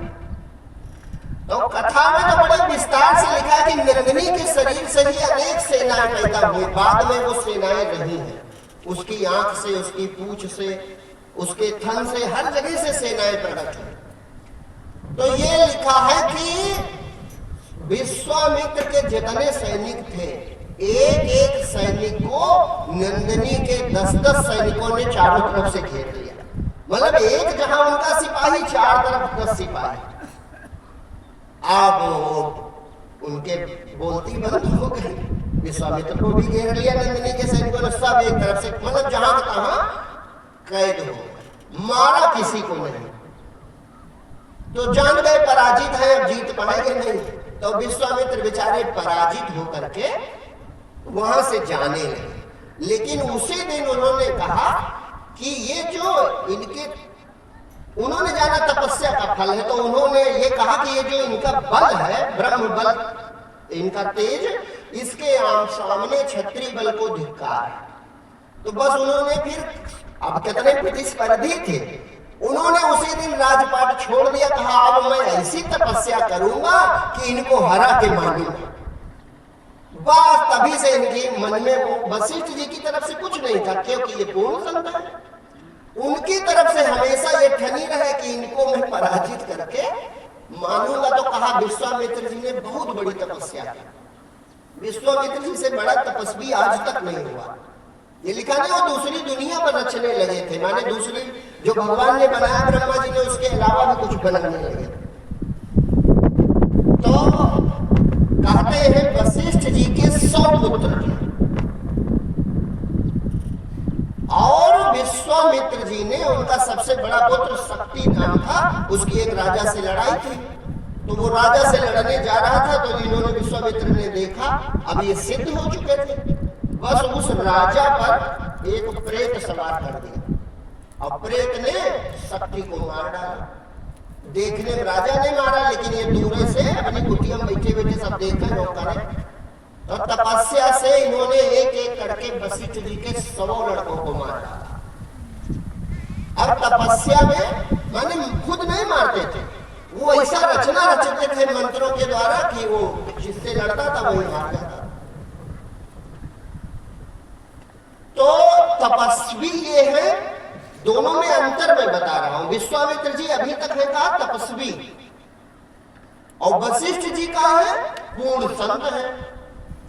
तो कथा में तो बड़े विस्तार से लिखा है कि नंदिनी के शरीर से ही अनेक सेनाएं पैदा हुई, बाद में वो सेनाएं रही हैं, उसकी आंख से, उसकी पूंछ से, उसके थन से, हर जगह से सेनाएं प्रकट हुई। तो ये लिखा है कि विश्वामित्र के जितने सैनिक थे, एक एक सैनिक को नंदिनी के 10-10 सैनिकों ने चारों तरफ से घेर लिया। मतलब एक जहां उनका सिपाही, चार तरफ 10 सिपाही। अब उनके बोलती बंद हो गई, विश्वामित्र को भी घेर लिया नंदिनी के सैनिकों ने, सब एक तरफ से, मतलब जहां तहां कैद हो गए, मारा किसी को नहीं। तो जान गए पराजित है, अब जीत पाएंगे नहीं। तो विश्वामित्र बेचारे पराजित होकर के वहां से जाने लगे, लेकिन उसी दिन उन्होंने कहा कि ये जो इनके, उन्होंने जाना तपस्या का फल है, तो उन्होंने ये कहा कि ये जो इनका बल है, ब्रह्म बल, इनका तेज, इसके सामने क्षत्रिय बल को धिक्कार है। तो बस उन्होंने फिर, अब कितने प्रतिस्पर्धी थे, उन्होंने उसी दिन राजपाट छोड़ दिया, कहा अब मैं ऐसी तपस्या करूंगा कि इनको हरा के मानूंगा। बस तभी से इनके मन में वशिष्ठ जी की तरफ से कुछ नहीं था, क्योंकि ये पूर्ण संत है, उनकी तरफ से हमेशा ये ठनी रहे कि इनको मैं पराजित करके मानूंगा। तो कहा विश्वामित्र जी ने बहुत बड़ी तपस्या की, विश्वामित्र जी से बड़ा तपस्वी आज तक नहीं हुआ। ये लिखा नहीं, वो दूसरी दुनिया पर रचने लगे थे, माने दूसरी जो भगवान ने बनाया ब्रह्मा जी ने, उसके अलावा भी कुछ बनाने लगे। तो कहते हैं वशिष्ठ जी के 100 पुत्र थे, और विश्वामित्र जी ने, उनका सबसे बड़ा पुत्र शक्ति नाम था, उसकी एक राजा से लड़ाई थी। तो वो राजा से लड़ने जा रहा था, तो इन्होंने, विश्वामित्र ने देखा अब ये सिद्ध हो चुके थे, बस उस राजा पर एक प्रेत सवार कर दिया और प्रेत ने शक्ति को मार डाला। देखने में राजा ने मारा, लेकिन ये दूर से अपनी कुटिया में बैठे बैठे सब देख रहे लोग करें। तो तपस्या से इन्होंने एक एक करके वशिष्ठ जी के 100 लड़कों को मारा। अब तपस्या में माने खुद नहीं मारते थे, वो ऐसा रचना रचते थे मंत्रों के द्वारा कि वो जिससे लड़ता था वही मार जाता। तो तपस्वी ये है, दोनों में अंतर मैं बता रहा हूं। विश्वामित्र जी अभी तक है कहा तपस्वी, और वशिष्ठ जी का है पूर्ण संत है।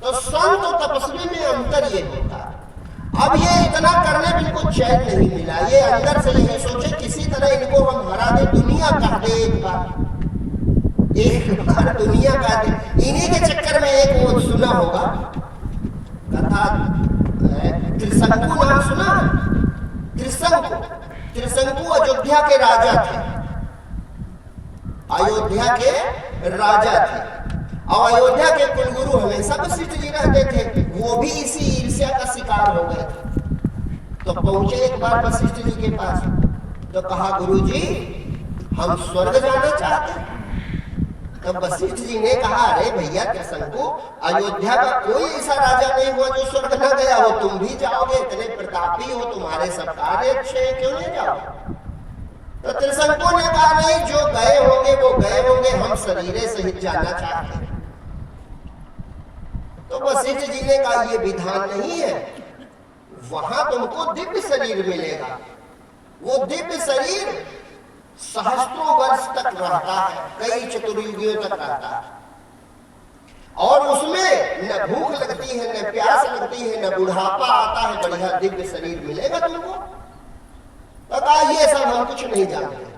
तो संत और तपस्वी में अंतर ये होता है। अब ये इतना करने में इनको चैन नहीं मिला, ये अंदर से यही सोचे किसी तरह इनको हम हरा दे, दुनिया कह दे एक बार दुनिया कह दे। इन्हीं के चक्कर में एक वो सुना होगा कथा, त्रिशंकु नाम सुना? त्रिशंकु अयोध्या के राजा थे, अयोध्या के राजा थे, और अयोध्या के कुलगुरु हमेशा वशिष्ठ जी रहते थे। वो भी इसी ईर्ष्या का शिकार हो गए थे। तो पहुंचे एक बार वशिष्ठ जी के पास, तो कहा गुरुजी हम स्वर्ग जाना चाहते हैं। तब वशिष्ठ जी ने कहा अरे भैया त्रिशंकु, अयोध्या का कोई ऐसा राजा नहीं हुआ जो स्वर्ग न गया हो, तुम भी जाओगे, इतने प्रतापी हो, तुम्हारे सब कार्य अच्छे, क्यों नहीं जाओगे? तो त्रिशंकु ने कहा नहीं, जो गए होंगे वो गए होंगे, हम शरीरे सहित जाना चाहते हैं। तो वशिष्ठ जी ने कहा ये विधान नहीं है, वहां तुमको दिव्य शरीर मिलेगा। वो दिव्य शरीर सहस्त्रों वर्ष तक रहता है, कई चतुर्युगियों तक रहता है, और उसमें न भूख लगती है, न प्यास लगती है, न बुढ़ापा आता है, बढ़िया दिव्य शरीर मिलेगा तुमको। तो कहा ये सब हम कुछ नहीं जानते,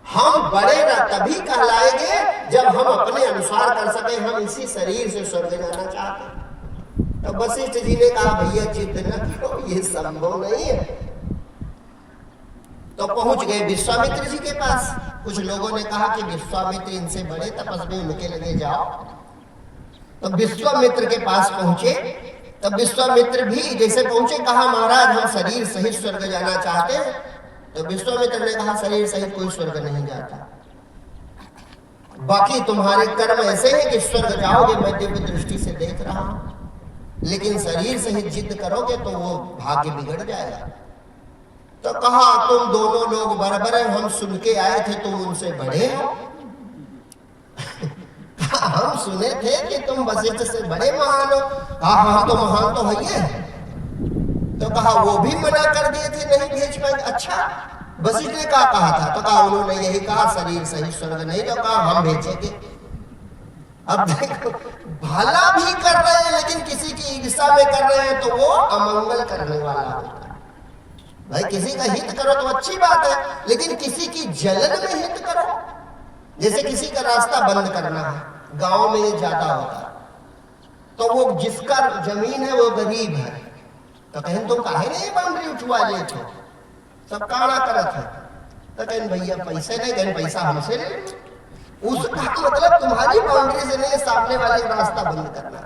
हम बड़े तभी कहलाएंगे जब हम अपने अनुसार कर सके, हम इसी शरीर से स्वर्ग जाना चाहते हैं। तो वशिष्ठ जी ने कहा भैया जिद न करो, ये संभव नहीं है। तो पहुंच गए विश्वामित्र जी के पास। कुछ लोगों ने कहा कि विश्वामित्र इनसे बड़े तपस्वी, उनके लगे जाओ। तो विश्वामित्र के पास पहुंचे, तब विश्वामित्र भी जैसे पहुंचे कहा महाराज हम शरीर सहित स्वर्ग जाना चाहते हैं। तो विश्वामित्र ने कहा शरीर सहित कोई स्वर्ग नहीं जाता, बाकी तुम्हारे कर्म ऐसे हैं कि स्वर्ग जाओगे, मैं दिव्य दृष्टि से देख रहा हूं, लेकिन शरीर सहित जिद करोगे तो वो भाग्य बिगड़ जाएगा। तो कहा तुम दोनों लोग बराबर हैं, हम सुन के आए थे तुम उनसे बड़े हो। हम सुने थे कि तुम वशिष्ठ से बड़े महान हो। कहा हाँ तो महान तो है। तो कहा वो भी मना कर दिए थे नहीं भेज पाए। अच्छा वशिष्ठ ने क्या कहा था? तो कहा उन्होंने यही कहा शरीर सही स्वर्ग नहीं, तो कहा हम भेजेंगे। अब देखो भला भी कर रहे हैं लेकिन किसी की ईर्ष्या में कर रहे हैं तो वो अमंगल करने वाला होता है। भाई किसी का हित करो तो अच्छी बात है, लेकिन किसी की जलन में हित करो। जैसे किसी का रास्ता बंद करना है, गांव में ये ज्यादा होता है, तो वो जिसका जमीन है वो गरीब है, तो कहें तुम काहे नहीं बाउंड्री उठवा ले, तो सब काड़ा करत है। तो कहें भैया पैसे नहीं, कहें पैसा हमसे ले। उसका मतलब तुम्हारी बाउंड्री से नहीं, सामने वाले का रास्ता बंद करना।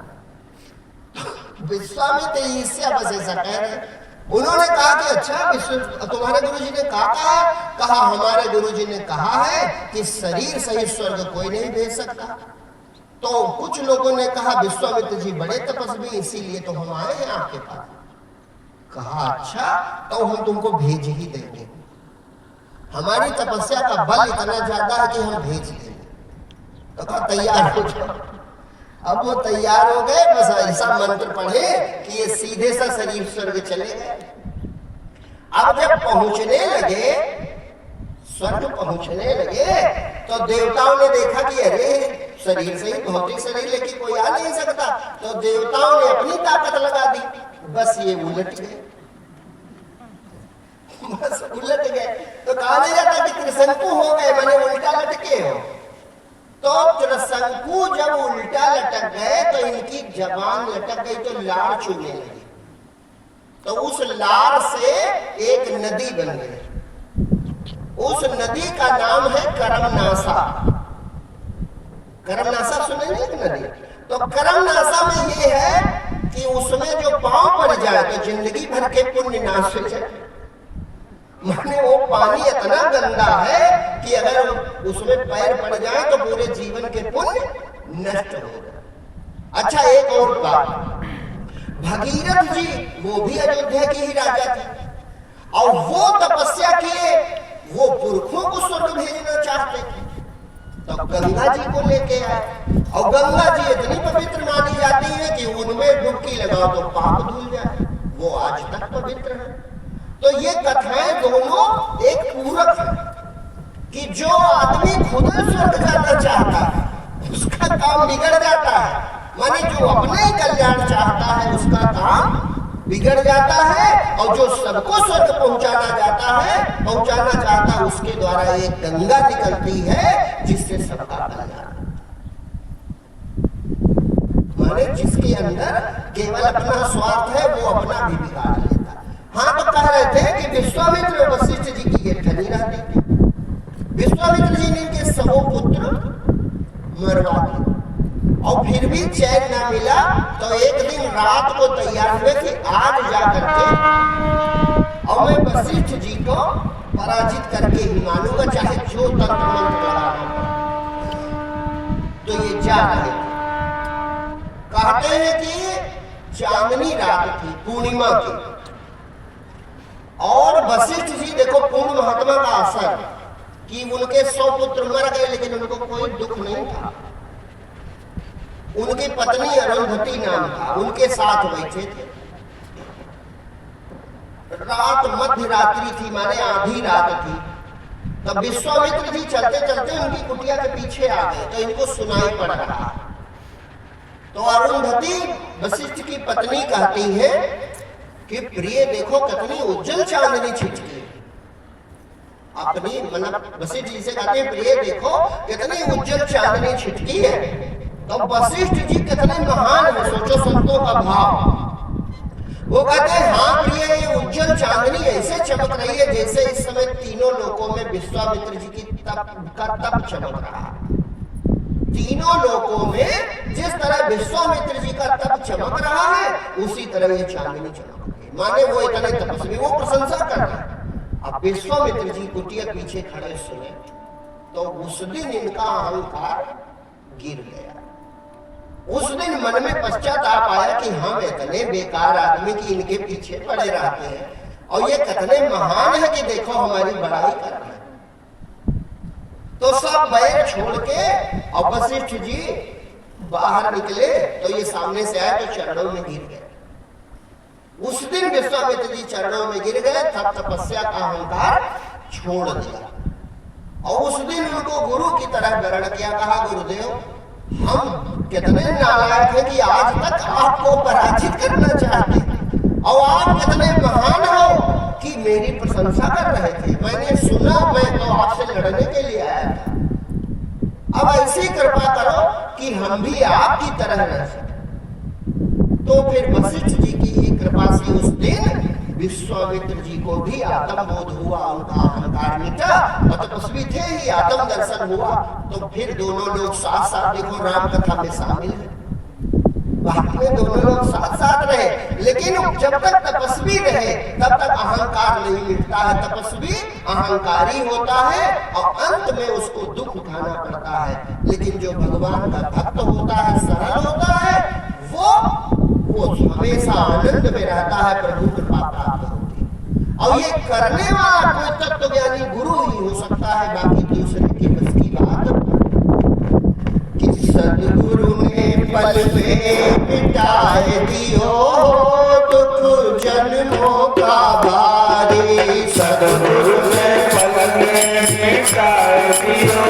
विश्वामित्र ईर्ष्या बस ऐसा कह रहे। उन्होंने कहा कि अच्छा तुम्हारे गुरुजी ने कहा हमारे गुरुजी ने कहा है कि शरीर सहित स्वर्ग कोई नहीं भेज सकता। तो कुछ लोगों ने कहा विश्वामित्र जी बड़े तपस्वी, इसीलिए तो हम आए हैं आपके पास। कहा अच्छा तो हम तुमको भेज ही देंगे, हमारी तपस्या का बल इतना ज्यादा है कि हम भेज देंगे। तो कहा तैयार हो जाओ। अब वो तैयार हो गए, बस ऐसा मंत्र पढ़े कि ये सीधे सा शरीर स्वर्ग चले गए। अब जब पहुंचने लगे, स्वर्ग पहुंचने लगे, तो देवताओं ने देखा कि अरे शरीर से ही भौतिक शरीर लेके कोई आ नहीं सकता। तो देवताओं ने अपनी ताकत लगा दी, बस ये उलट गए, बस उलट गए। तो कहा नहीं जाता कि त्रिशंकु हो गए, माने उल्टा लटके हो। तो त्रिशंकु जब उल्टा लटक गए तो इनकी जबान लटक गई, तो लार चूने लगी। तो उस लार से एक नदी बन गई। उस नदी का नाम है करमनासा। करमनासा सुने नहीं एक नदी? तो करमनासा में ये है कि उसमें जो पांव पड़ जाए तो जिंदगी भर के पुण्य नाश हो जाए। माने वो पानी इतना गंदा है कि अगर उसमें पैर पड़ जाए तो पूरे जीवन के पुण्य नष्ट हो जाए। अच्छा, एक और बात, भगीरथ जी वो भी अयोध्या के ही राजा थे और वो तपस्या किए, वो पुरखों को स्वर्ग भेजना चाहते थे, तो गंगा जी को लेके आए और गंगा जी इतनी पवित्र मानी जाती है कि उनमें डुबकी लगाओ तो पाप धुल जाए, वो आज तक पवित्र है। तो ये कथाएं दोनों एक पूरक है कि जो आदमी खुद स्वर्ग जाना चाहता है उसका काम बिगड़ जाता है, माने जो अपने ही कल्याण चाहता है उसका काम बिगड़ जाता है, और जो सबको स्वर्ग पहुंचाना चाहता है उसके द्वारा एक गंगा निकलती है जिससे सबका कल्याण। माने जिसके अंदर केवल अपना स्वार्थ है वो अपना भी बिगाड़ लेता है। हाँ, तो कह रहे थे कि विश्वामित्र और वशिष्ठ जी की ये ठनी रहती थी। विश्वामित्र जी ने इनके सबों पुत्र मरवा दिए और फिर भी चैन ना मिला, तो एक दिन रात को तैयार हुए कि आज जाकर के और मैं वशिष्ठ जी को पराजित करके ही मानूंगा, चाहे जो तंत्र मंत्र लगाना। तो ये जा रहे थे, कहते हैं कि चांदनी रात थी, पूर्णिमा की, और वशिष्ठ जी देखो पूर्ण महात्मा का असर कि उनके 100 पुत्र मर गए लेकिन उनको कोई दुख नहीं था। उनकी पत्नी अरुंधति नाम था, उनके साथ बैठे थे। रात मध्य रात्रि थी, माने आधी रात थी, तब विश्वामित्र जी चलते चलते उनकी कुटिया के पीछे आ गए, तो इनको सुनाई पड़ रहा। तो अरुंधति वशिष्ठ की पत्नी कहती है कि प्रिय देखो कितनी उज्जवल चांदनी छिटकी। अपनी मतलब वशिष्ठ जी से कहते हैं प्रिय देखो कितनी उज्जवल चांदनी छिटकी है। तो वशिष्ठ जी कितने महान है, सोचो संतों का भाव। वो कहते हैं हाँ प्रिय, ये उज्जवल चांदनी ऐसे चमक रही है जैसे इस समय तीनों लोकों में विश्वामित्र जी की तप चमक रहा है। तीनों लोकों में जिस तरह विश्वामित्र जी का तप चमक रहा है उसी तरह ये चांदनी चमक रही है। माने वो इतने तपस्वी, वो प्रशंसा कर रहे हैं। अब विश्वामित्र जी कुटिया पीछे खड़े सुने तो उस दिन इनका अहंकार गिर गया। उस दिन मन में पश्चाताप आया कि हम इतने बेकार आदमी की इनके पीछे पड़े रहते हैं और ये कितने महान है कि देखो हमारी बड़ाई कर रहे हैं। तो सब बैर छोड़ के और वशिष्ठ जी बाहर निकले तो ये सामने से आए तो चरणों में गिर गए। उस दिन विश्वामित्र जी चरणों में गिर गए, तब तपस्या का अहंकार छोड़ दिया और उस दिन उनको गुरु की तरह ग्रहण किया। कहा गुरुदेव हम कितने नालायक हैं कि आज तक आपको पराजित करना चाहते हैं और आप कितने महान हो कि मेरी प्रशंसा कर रहे थे। मैंने सुना, मैं तो आपसे लड़ने के लिए आया था। अब ऐसी कृपा करो कि हम भी आपकी तरह रह सकें। तो फिर वशिष्ठ जी की ही कृपा से उस दिन विश्वामित्र जी को भी आत्मबोध हुआ, उनका अहंकार मिटा और तपस्वी थे ही, आत्म दर्शन हुआ। तो फिर दोनों लोग साथ साथ देखो राम कथा में शामिल है। बाकी में दोनों लोग साथ साथ रहे, लेकिन जब तक तपस्वी रहे तब तक अहंकार नहीं मिटता है। तपस्वी अहंकारी होता है और अंत में उसको दुख उठाना पड़ता है, लेकिन जो भगवान का भक्त होता है, सरल होता है, वो हमेशा आनंद में रहता है, प्रभु कृपा प्राप्त होती है। और ये करने वाला कोई तत्वज्ञानी गुरु ही हो सकता है, बाकी दूसरे की बस की बात। कि सदगुरु ने पल में मिटाए दियो दुख जन्मों का भारी। सदगुरु ने पल में मिटाए दियो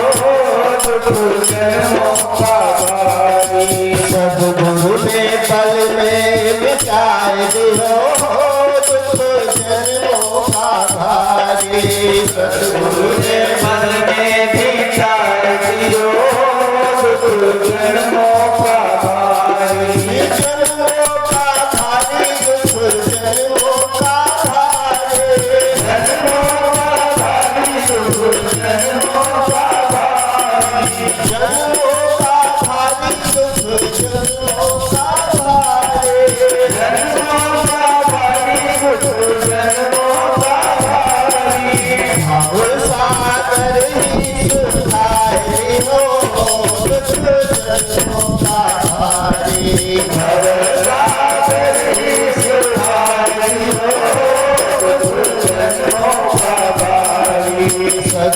दुख जन्मों का भारी। सदगुरु ने पल में मिटाए दियो दुख जन्मों का भारी। सदगुरु ने पल में मिटाए दियो दुख जन्मों का भारी। जन्मों का भारी दुख जन्मों का भारी। जन्मों का भारी दुख जन्मों का भारी। जन्मों का भारी दुख जन्मों का भारी।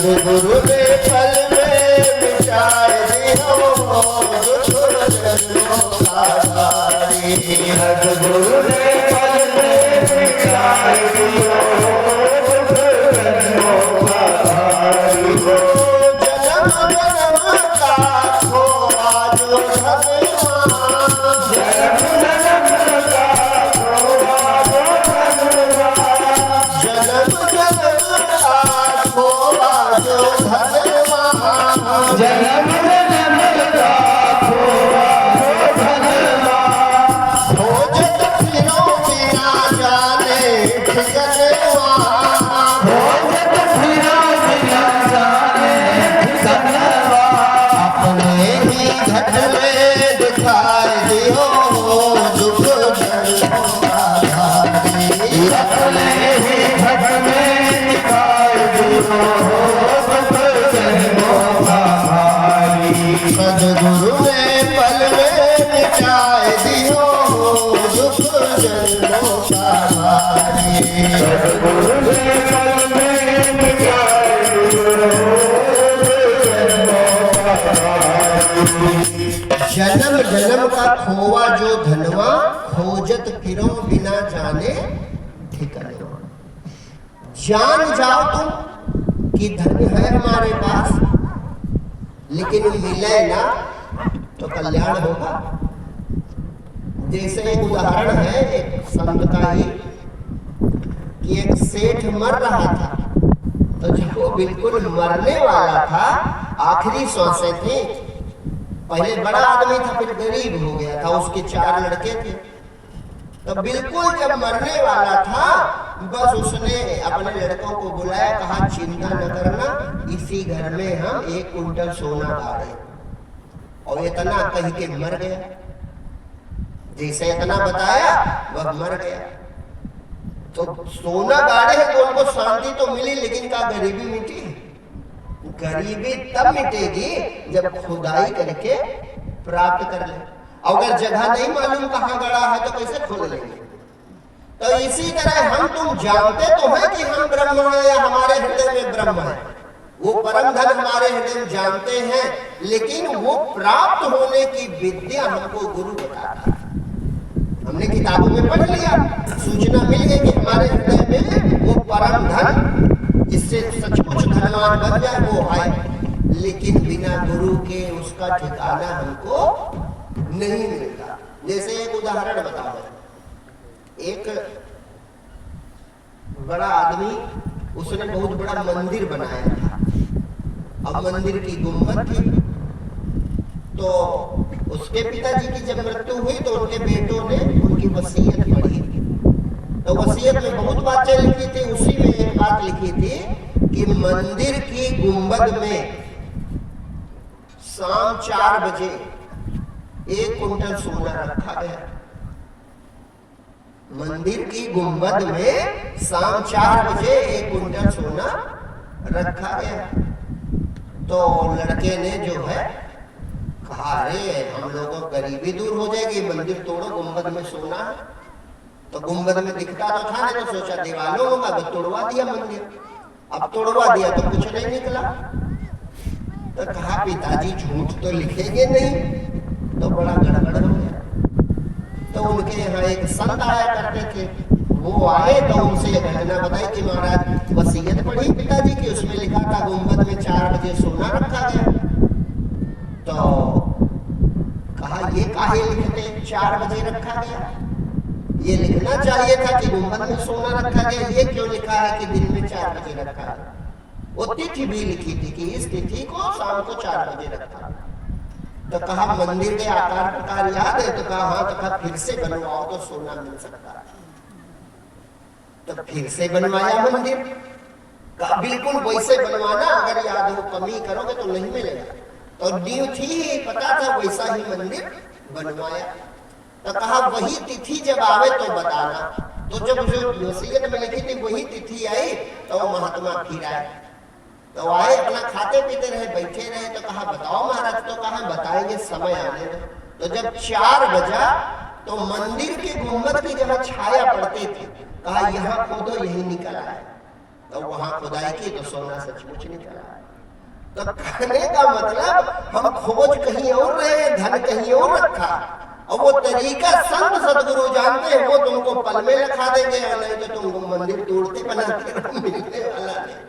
सदगुरु ने पल में मिटाए दियो दुख जन्मों का भारी। सदगुरु ने पल में मिटाए दियो दुख जन्मों का भारी। जन्म जन्म का खोआ जो धनवान, जन्म जन्म का खोआ जो धनवान। जन्म जन्म का खोआ जो धनवान, जन्म जन्म का खोआ जो धनवान। खोजत फिरो बिना जाने ठिकनवान, खोजत फिरो बिना जाने ठिकनवान। अपने ही घट में दिखाई दियो दुख जन्मों का भारी। अपने ही घट में दिखाई दियो दुख जन्मों का भारी। सदगुरु ने पल में मिटाए दियो दुख जन्मों का भारी। सदगुरु ने पल में मिटाए दियो दुख जन्मों का भारी। जन्म जन्म का खोवा जो धनवा, खोजत फिरो बिना जाने ठिकानवा। जान जाओ तुम कि धन है हमारे पास, लेकिन मिले ना तो कल्याण होगा। जैसे एक उदाहरण है एक संत का ही कि एक सेठ मर रहा था, तो जब वो बिल्कुल मरने वाला था, आखिरी सांसें थी, पहले बड़ा आदमी था फिर गरीब हो गया था, उसके 4 लड़के थे, तो बिल्कुल जब मरने वाला था बस उसने अपने लड़कों को बुलाया, कहा चिंता न करना, इसी घर में हम 1 कुंटल सोना गाड़े। और इतना कह के मर गया। जैसे इतना बताया वह मर गया। तो सोना गाड़े है तो उनको शांति तो मिली, लेकिन क्या गरीबी मिटी? गरीबी तब मिटेगी जब खुदाई करके प्राप्त कर ले। अगर जगह नहीं मालूम कहाँ गड़ा है तो कैसे खोल लेंगे? तो इसी तरह हम तुम जानते तो हैं कि हम ब्रह्म हैं या हमारे हृदय में ब्रह्म है, वो परम धन हमारे हृदय में जानते हैं, लेकिन वो प्राप्त होने की विद्या हमको गुरु बताता है। हमने किताबों में पढ़ लिया, सूचना मिल गई कि हमारे हृदय में वो परम धन जिससे सचमुच धनवान बन जाए वो है, लेकिन बिना गुरु के उसका ठिकाना हमको नहीं मिलता। जैसे एक उदाहरण बताओ, एक बड़ा आदमी उसने बहुत बड़ा मंदिर बनाया था। अब मंदिर की गुम्बद थी, तो उसके पिताजी की जब मृत्यु हुई तो उनके बेटों ने उनकी वसीयत पढ़ी। तो वसीयत में बहुत बातें लिखी थी, उसी में एक बात लिखी थी कि मंदिर की गुम्बद में शाम 4 बजे 1 कुंटल सोना रखा गया। मंदिर की गुम्बद में शाम 4 बजे 1 कुंटल सोना रखा गया। तो लड़के ने जो है कहा, अरे हम लोगों को गरीबी दूर हो जाएगी, मंदिर तोड़ो, गुम्बद में सोना है। तो गुम्बद में दिखता तो था नहीं, तो सोचा दीवालों होगा, तो तोड़वा दिया मंदिर। अब तोड़वा दिया तो कुछ नहीं निकला। तो कहा पिताजी झूठ तो लिखेंगे नहीं, तो बड़ा गड़बड़ हो गया। तो उनके यहाँ एक संत आया करते थे, वो आए तो उनसे ये घटना बताई कि महाराज वसीयत पढ़ी पिताजी की, उसमें लिखा था गुम्बद में 4 बजे सोना रखा गया। तो कहा ये काहे लिखते 4 बजे रखा गया? ये लिखना चाहिए था कि गुम्बद में सोना रखा गया, ये क्यों लिखा है कि दिन में 4 बजे रखा गया? वो तिथि भी लिखी थी कि इस तिथि को शाम को 4 बजे रखा। तो कहा मंदिर के आकार प्रकार याद है? तो कहा हाँ। तो कहा फिर से बनवाओ तो सोना मिल सकता है। तो फिर से बनवाया मंदिर, कहा बिल्कुल वैसे बनवाना, अगर याद हो कमी करोगे तो नहीं मिलेगा। तो नींव थी, पता था, वैसा ही मंदिर बनवाया। तो कहा वही तिथि जब आवे तो बताना। तो जब जो वसीयत में लिखी थी वही तिथि आई तो महात्मा फिर आए। तो आए, अपना खाते पीते रहे, बैठे रहे। तो कहा बताओ महाराज। तो कहा बताएंगे, समय आने दो। तो जब 4 बजा तो मंदिर के गुम्बद की जगह छाया पड़ती थी, कहा यहाँ खोदो, यही निकल आए। तो वहां खुदाई की तो सोना सचमुच निकला। तो कहने का मतलब हम खोज कहीं और रहे, धन कहीं और रखा, और वो तरीका संत सदगुरु जानते हैं, वो तुमको पल में लिखा देंगे, नहीं तो तुमको मंदिर तोड़ते बनाते मिलने वाला नहीं।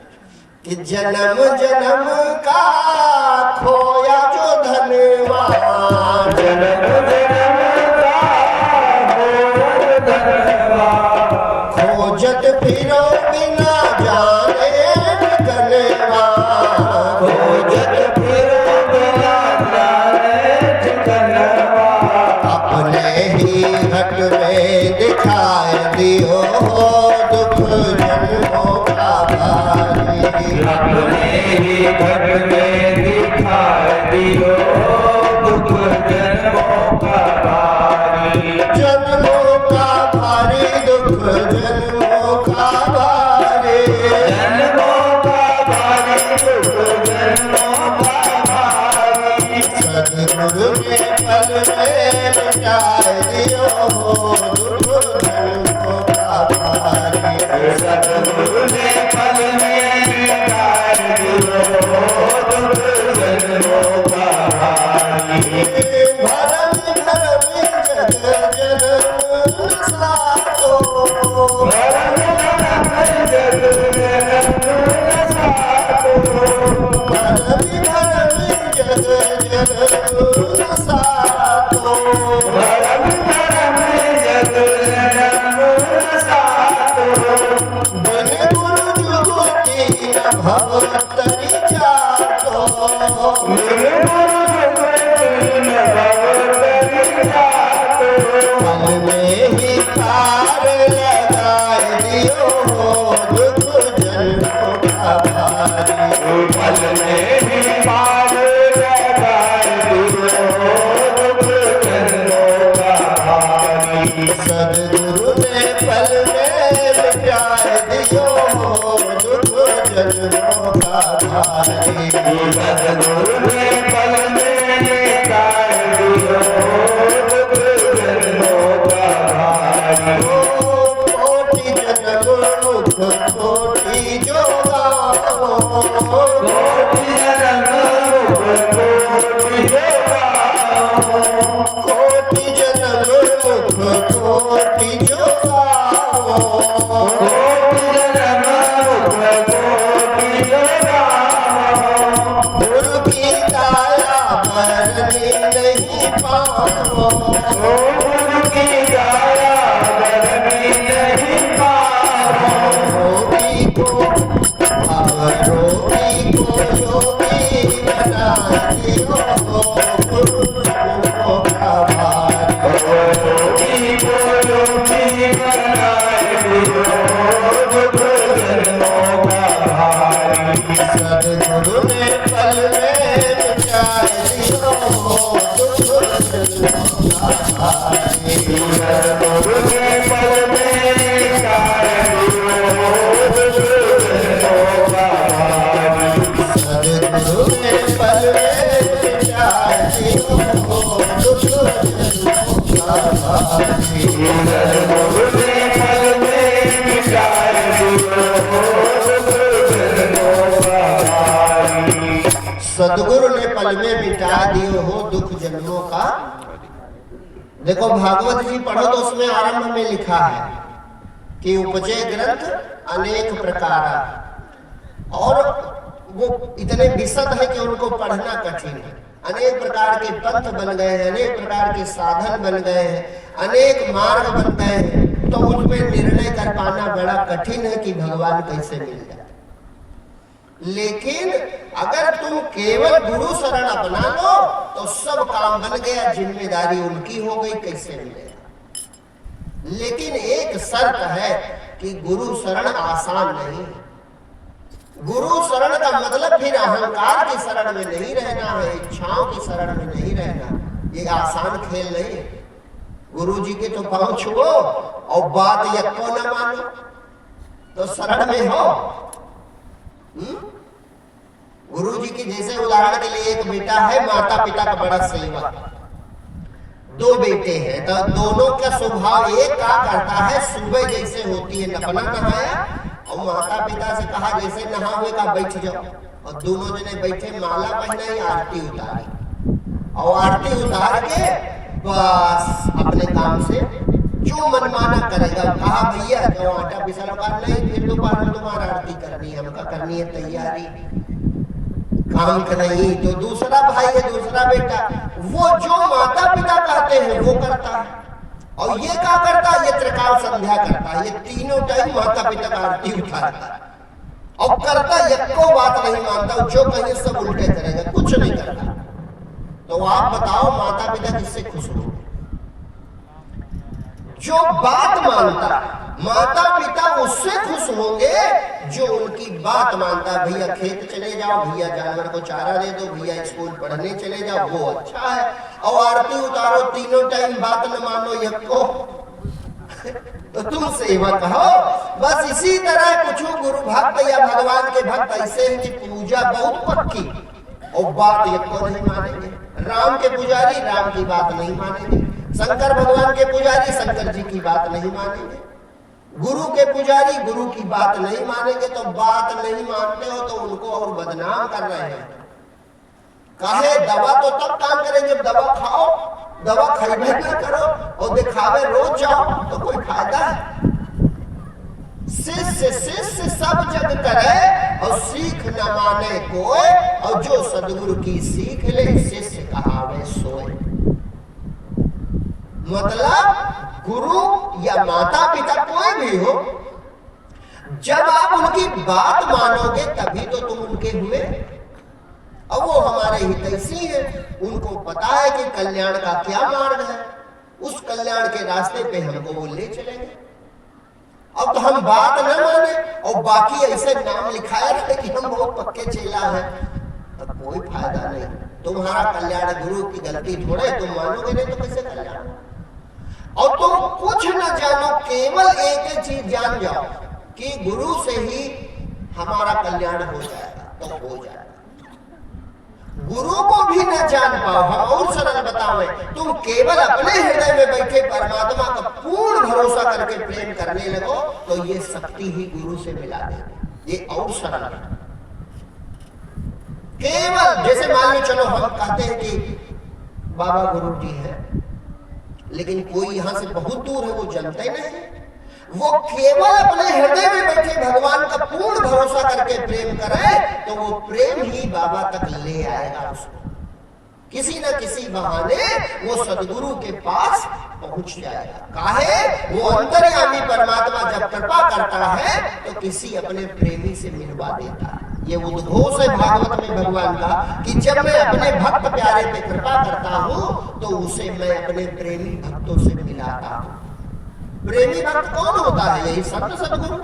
कि जन्म जन्म का खोया जो धनवान, जन्म जन्म का खोया धनवान, खोजत फिरो बिना जाने ठिकनवा, खोजत फिरो बिना जाने ठिकनवा, अपने ही घट में दिखाई दियो दुख जन्मों का भारी, अपने ही घर में दिखाई दियो दुख जन्मों का भारी, जन्मों का भारी दुख जन्मों का भारी, जन्मों का भारी दुख जन्मों का भारी, सदगुरु ने पल में मिटाए दियो दुख जन्मों का भारी, सद्गुरु ने पल में मिटाए दियो दुख जन्मों का भारी, भरम भरम जग जनम सातो, भरम भरम जग जनम सातो, भरम भरम जग जनम सातो, भरम भरम जग जनम सातो, बन गुरु जुगुती न भवतरि जातो, गुरु जुगुती न भवतरि जातो, पल में ही पार लगाए दियो दुख जन्मों का भारी, पल में ही पार लगाए दियो दुख जन्मों का भारी, सदगुरु ने पल में मिटाए दियो दुख जन्मों का भारी, सद्गुरु ने पल में मिटाए दियो दुख जन्मों का भारी, कोटि जन्म मुख कोटि जो गाओ, कोटि जन्म मुख कोटि जो गाओ, कोटि जन्म मुख कोटि जो गाओ, कोटि जन्म मुख कोटि जो गाओ, गुरु की काया भरनी नहीं पाओ, गुरु की काया भरनी नहीं पाओ, रोगी को रोगी को योगी बना दियो गुरु जन्मों का भारी, योगी को योगी बनाए दियो दुख जन्मों का भारी, सदगुरु ने पल में मिटाए दियो दुख जन्मों का भारी, सद्गुरु ने पल में मिटाए दियो दुख जन्मों का भारी, सदगुरु ने पल में मिटाए दियो दुख जन्मों का भारी, सद्गुरु ने पल में मिटाए दियो दुख जन्मों का भारी, सदगुरु ने पल में मिटा दियो हो दुख जन्मों का। देखो भागवत जी पढ़ो तो उसमें आरंभ में लिखा है कि उपजे ग्रंथ अनेक प्रकार, और वो इतने विशद है कि उनको पढ़ना कठिन है। अनेक प्रकार के पंथ बन गए हैं, अनेक प्रकार के साधन बन गए हैं, अनेक मार्ग बन गए हैं, तो उसमें निर्णय कर पाना बड़ा कठिन है कि भगवान कैसे मिल जाए। लेकिन अगर तुम केवल गुरु शरण अपना लो तो सब काम बन गया, जिम्मेदारी उनकी हो गई, कैसे मिलेगा। लेकिन एक शर्त है कि गुरु शरण आसान नहीं है। गुरु शरण का मतलब फिर अहंकार की शरण में नहीं रहना है, इच्छाओं की शरण में नहीं रहना। ये आसान खेल नहीं है। गुरु जी के तो पांव छुओ और बात यक्को न मानो तो शरण में हो। गुरु जी की जैसे उदाहरण के लिए एक बेटा है, माता पिता का बड़ा सेवक, दो बेटे हैं तो दोनों का स्वभाव एक का करता है। सुबह जैसे होती है नपना नहाया और माता पिता से कहा जैसे नहा हुए का बैठ जाओ, और दोनों जने बैठे, माला पहनाई, आरती उतारी, और आरती उतार के बस अपने काम से जो मनमाना करेगा। कहा भैया जो आटा पिसा लो, कहा नहीं फिर दोपहर तुम्हारा आरती करनी है, हमका करनी है तैयारी, काम का नहीं। तो दूसरा भाई है, दूसरा बेटा, वो जो माता पिता कहते हैं वो करता है, और ये क्या करता है, ये त्रिकाल संध्या करता है, ये तीनों टाइम माता पिता का आरती उठाता है और करता, एको बात नहीं मानता, जो कहीं सब उल्टे करेगा, कुछ नहीं करता। तो आप बताओ माता पिता किससे खुश हो? जो बात मानता, माता पिता उससे खुश होंगे जो उनकी बात मानता। भैया खेत चले जाओ, भैया जानवर को चारा दे दो, भैया स्कूल पढ़ने चले जाओ, वो अच्छा है। और आरती उतारो, तीनों टाइम बात न मानो यको तो तुम सेवक हो। बस इसी तरह कुछ गुरु भक्त या भगवान के भक्त ऐसे हैं कि पूजा बहुत पक्की और बात यको नहीं मानेंगे। राम के पुजारी राम की बात नहीं मानेंगे, शंकर भगवान के पुजारी शंकर जी की बात नहीं मानेंगे, गुरु के पुजारी गुरु की बात नहीं मानेंगे। तो बात नहीं मानते हो तो उनको और बदनाम कर रहे हैं। कहे दवा तो तब काम करें जब दवा खाओ, दवा खाइबे ना करो और दिखावे रोज जाओ तो कोई फायदा है? शिष्य शिष्य सब जग करे और सीख न माने कोई, और जो सदगुरु की सीख ले शिष्य कहावे सोए। मतलब गुरु या माता पिता कोई भी हो, जब आप उनकी बात मानोगे तभी तो तुम उनके हुए। अब वो हमारे हितैषी है, उनको पता है कि कल्याण का क्या मार्ग है, उस कल्याण के रास्ते पे हमको वो ले चलेंगे। अब तो हम बात न माने और बाकी ऐसे नाम लिखाया रहे कि हम बहुत पक्के चेला हैं, तो कोई फायदा नहीं। तुम्हारा कल्याण गुरु की गलती थोड़े, तुम मानोगे नहीं तो कैसे कल्याण? और तुम कुछ न जानो, केवल एक चीज जान जाओ कि गुरु से ही हमारा कल्याण हो जाएगा, तो हो जाएगा। गुरु को भी न जान पाओ, हम और सरल बताओ, तुम केवल अपने हृदय में बैठे परमात्मा का पूर्ण भरोसा करके प्रेम करने लगो तो ये शक्ति ही गुरु से मिला देगी। ये और सरल है। केवल जैसे मान लो, चलो हम कहते हैं कि बाबा गुरु जी है, लेकिन कोई यहां से बहुत दूर है, वो जानते नहीं, वो केवल अपने हृदय में बैठे भगवान का पूर्ण भरोसा करके प्रेम करे तो वो प्रेम ही बाबा तक ले आएगा उसको। किसी न किसी बहाने वो सदगुरु के पास पहुंच जाएगा। काहे? वो अंतर्यामी परमात्मा जब कृपा करता है तो किसी अपने प्रेमी से मिलवा देता है। ये उद्घोष है भागवत में भगवान का कि जब मैं अपने भक्त प्यारे पे कृपा करता हूँ तो उसे मैं अपने प्रेमी भक्तों से मिलाता हूँ। प्रेमी भक्त कौन होता है? यही संत सदगुरु।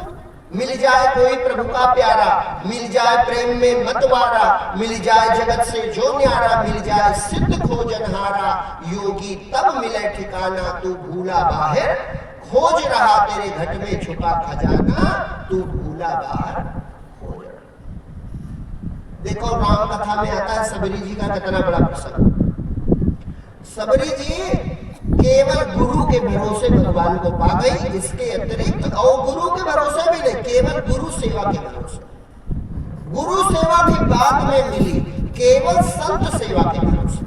मिल जाए कोई प्रभु का प्यारा, मिल जाए प्रेम में मतवारा, मिल जाए जगत से जो न्यारा, मिल जाए सिद्ध खोजनहारा, योगी तब मिले ठिकाना, तू भूला बाहर खोज रहा, तेरे घट में छुपा खजाना, तू भूला बाहर खोज रहा। देखो राम कथा में आता है सबरी जी का कितना बड़ा प्रसंग। सबरी जी केवल गुरु के भरोसे भगवान को पा गई, इसके अतिरिक्त और गुरु के भरोसे भी नहीं, केवल गुरु सेवा के भरोसे। गुरु सेवा भी बाद में मिली, केवल संत सेवा के भरोसे।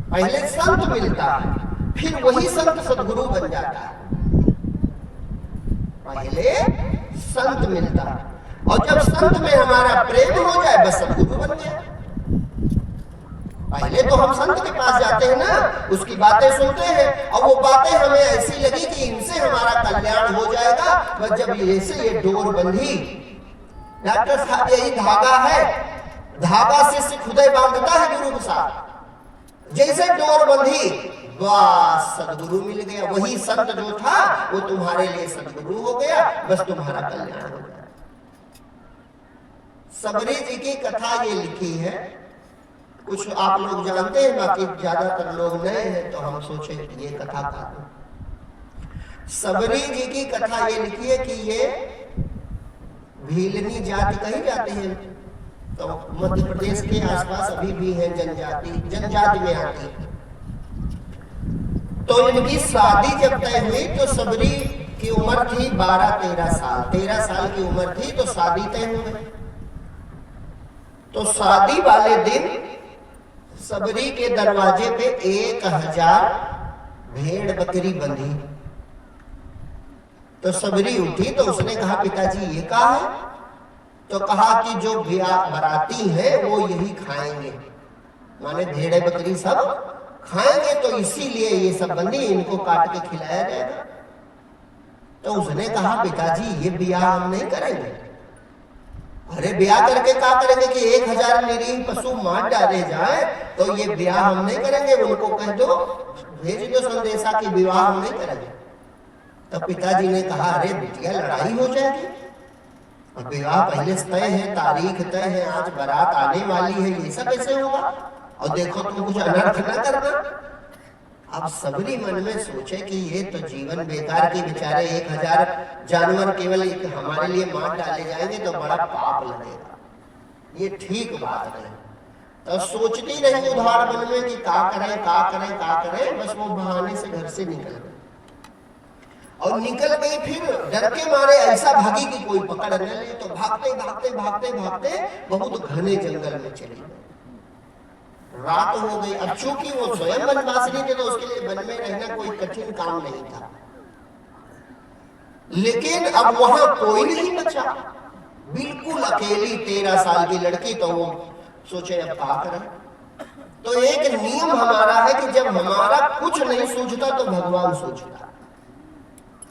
पहले संत मिलता है, फिर वही संत सदगुरु बन जाता है। पहले संत मिलता है और जब संत में हमारा प्रेम हो जाए बस सदगुरु बन गया। पहले तो हम संत के पास जाते हैं ना, उसकी बातें सुनते हैं और वो बातें हमें ऐसी लगी कि इनसे हमारा कल्याण हो जाएगा। बस जब ऐसे ये डोर बंधी, डॉक्टर साहब यही धागा है, धागा से खुदा बांधता है गुरु के साथ। जैसे डोर बंधी बस सदगुरु मिल गया, वही संत जो था वो तुम्हारे लिए सदगुरु हो गया, बस तुम्हारा कल्याण हो गया। सबरी जी की कथा ये लिखी है, कुछ आप लोग जानते हैं, बाकी ज्यादातर लोग नए हैं तो हम सोचे ये कथा का दो। सबरी जी की कथा ये लिखी है कि ये भीलनी जाति कही जाती है, तो मध्य प्रदेश के आसपास अभी भी है जनजाति में आती है। तो इनकी शादी जब तय हुई तो सबरी की उम्र थी 12-13 साल। 13 साल की उम्र थी तो शादी तय हो गई। तो शादी वाले दिन सबरी के दरवाजे पे 1000 भेड़ बकरी बंधी। तो सबरी उठी तो उसने कहा पिताजी ये क्या है? तो कहा कि जो बाराती है वो यही खाएंगे, माने भेड़े बकरी सब खाएंगे, तो इसीलिए ये सब बंदी, इनको काट के खिलाया जाएगा। तो उसने कहा पिताजी ये ब्याह हम नहीं करेंगे। अरे ब्याह करके क्या करेंगे कि 1000 निरीह पशु मार डाले जाए, तो ये ब्याह हम नहीं करेंगे। उनको कह दो, भेज दो संदेशा कि विवाह हम नहीं करेंगे। तो पिताजी ने कहा अरे बिटिया लड़ाई हो जाएगी, और विवाह पहले से तय है, तारीख तय है, आज बारात आने वाली है, ये सब कैसे होगा? और देखो तुम कुछ अनर्थ न करना। अब सबरी मन में सोचे कि ये तो जीवन बेकार के, बेचारे 1000 जानवर केवल हमारे लिए मार डाले जाएंगे तो बड़ा पाप लगेगा, ये ठीक बात नहीं। तो सोचती रही उधार मन में कि का करें का करें का करें, बस वो बहाने से घर से निकल गई। और निकल गई, फिर डर के मारे ऐसा भागी कि कोई पकड़ न ले। तो भागते भागते भागते भागते बहुत घने जंगल में चली गई। रात हो गई। अब चूंकि वो स्वयं वनवासिनी थे तो उसके लिए वन में रहना कोई कठिन काम नहीं था, लेकिन अब वहां कोई नहीं बचा, बिल्कुल अकेली 13 साल की लड़की। तो वो सोचे अब क्या करें। तो एक नियम हमारा है कि जब हमारा कुछ नहीं सूझता तो भगवान सूझता,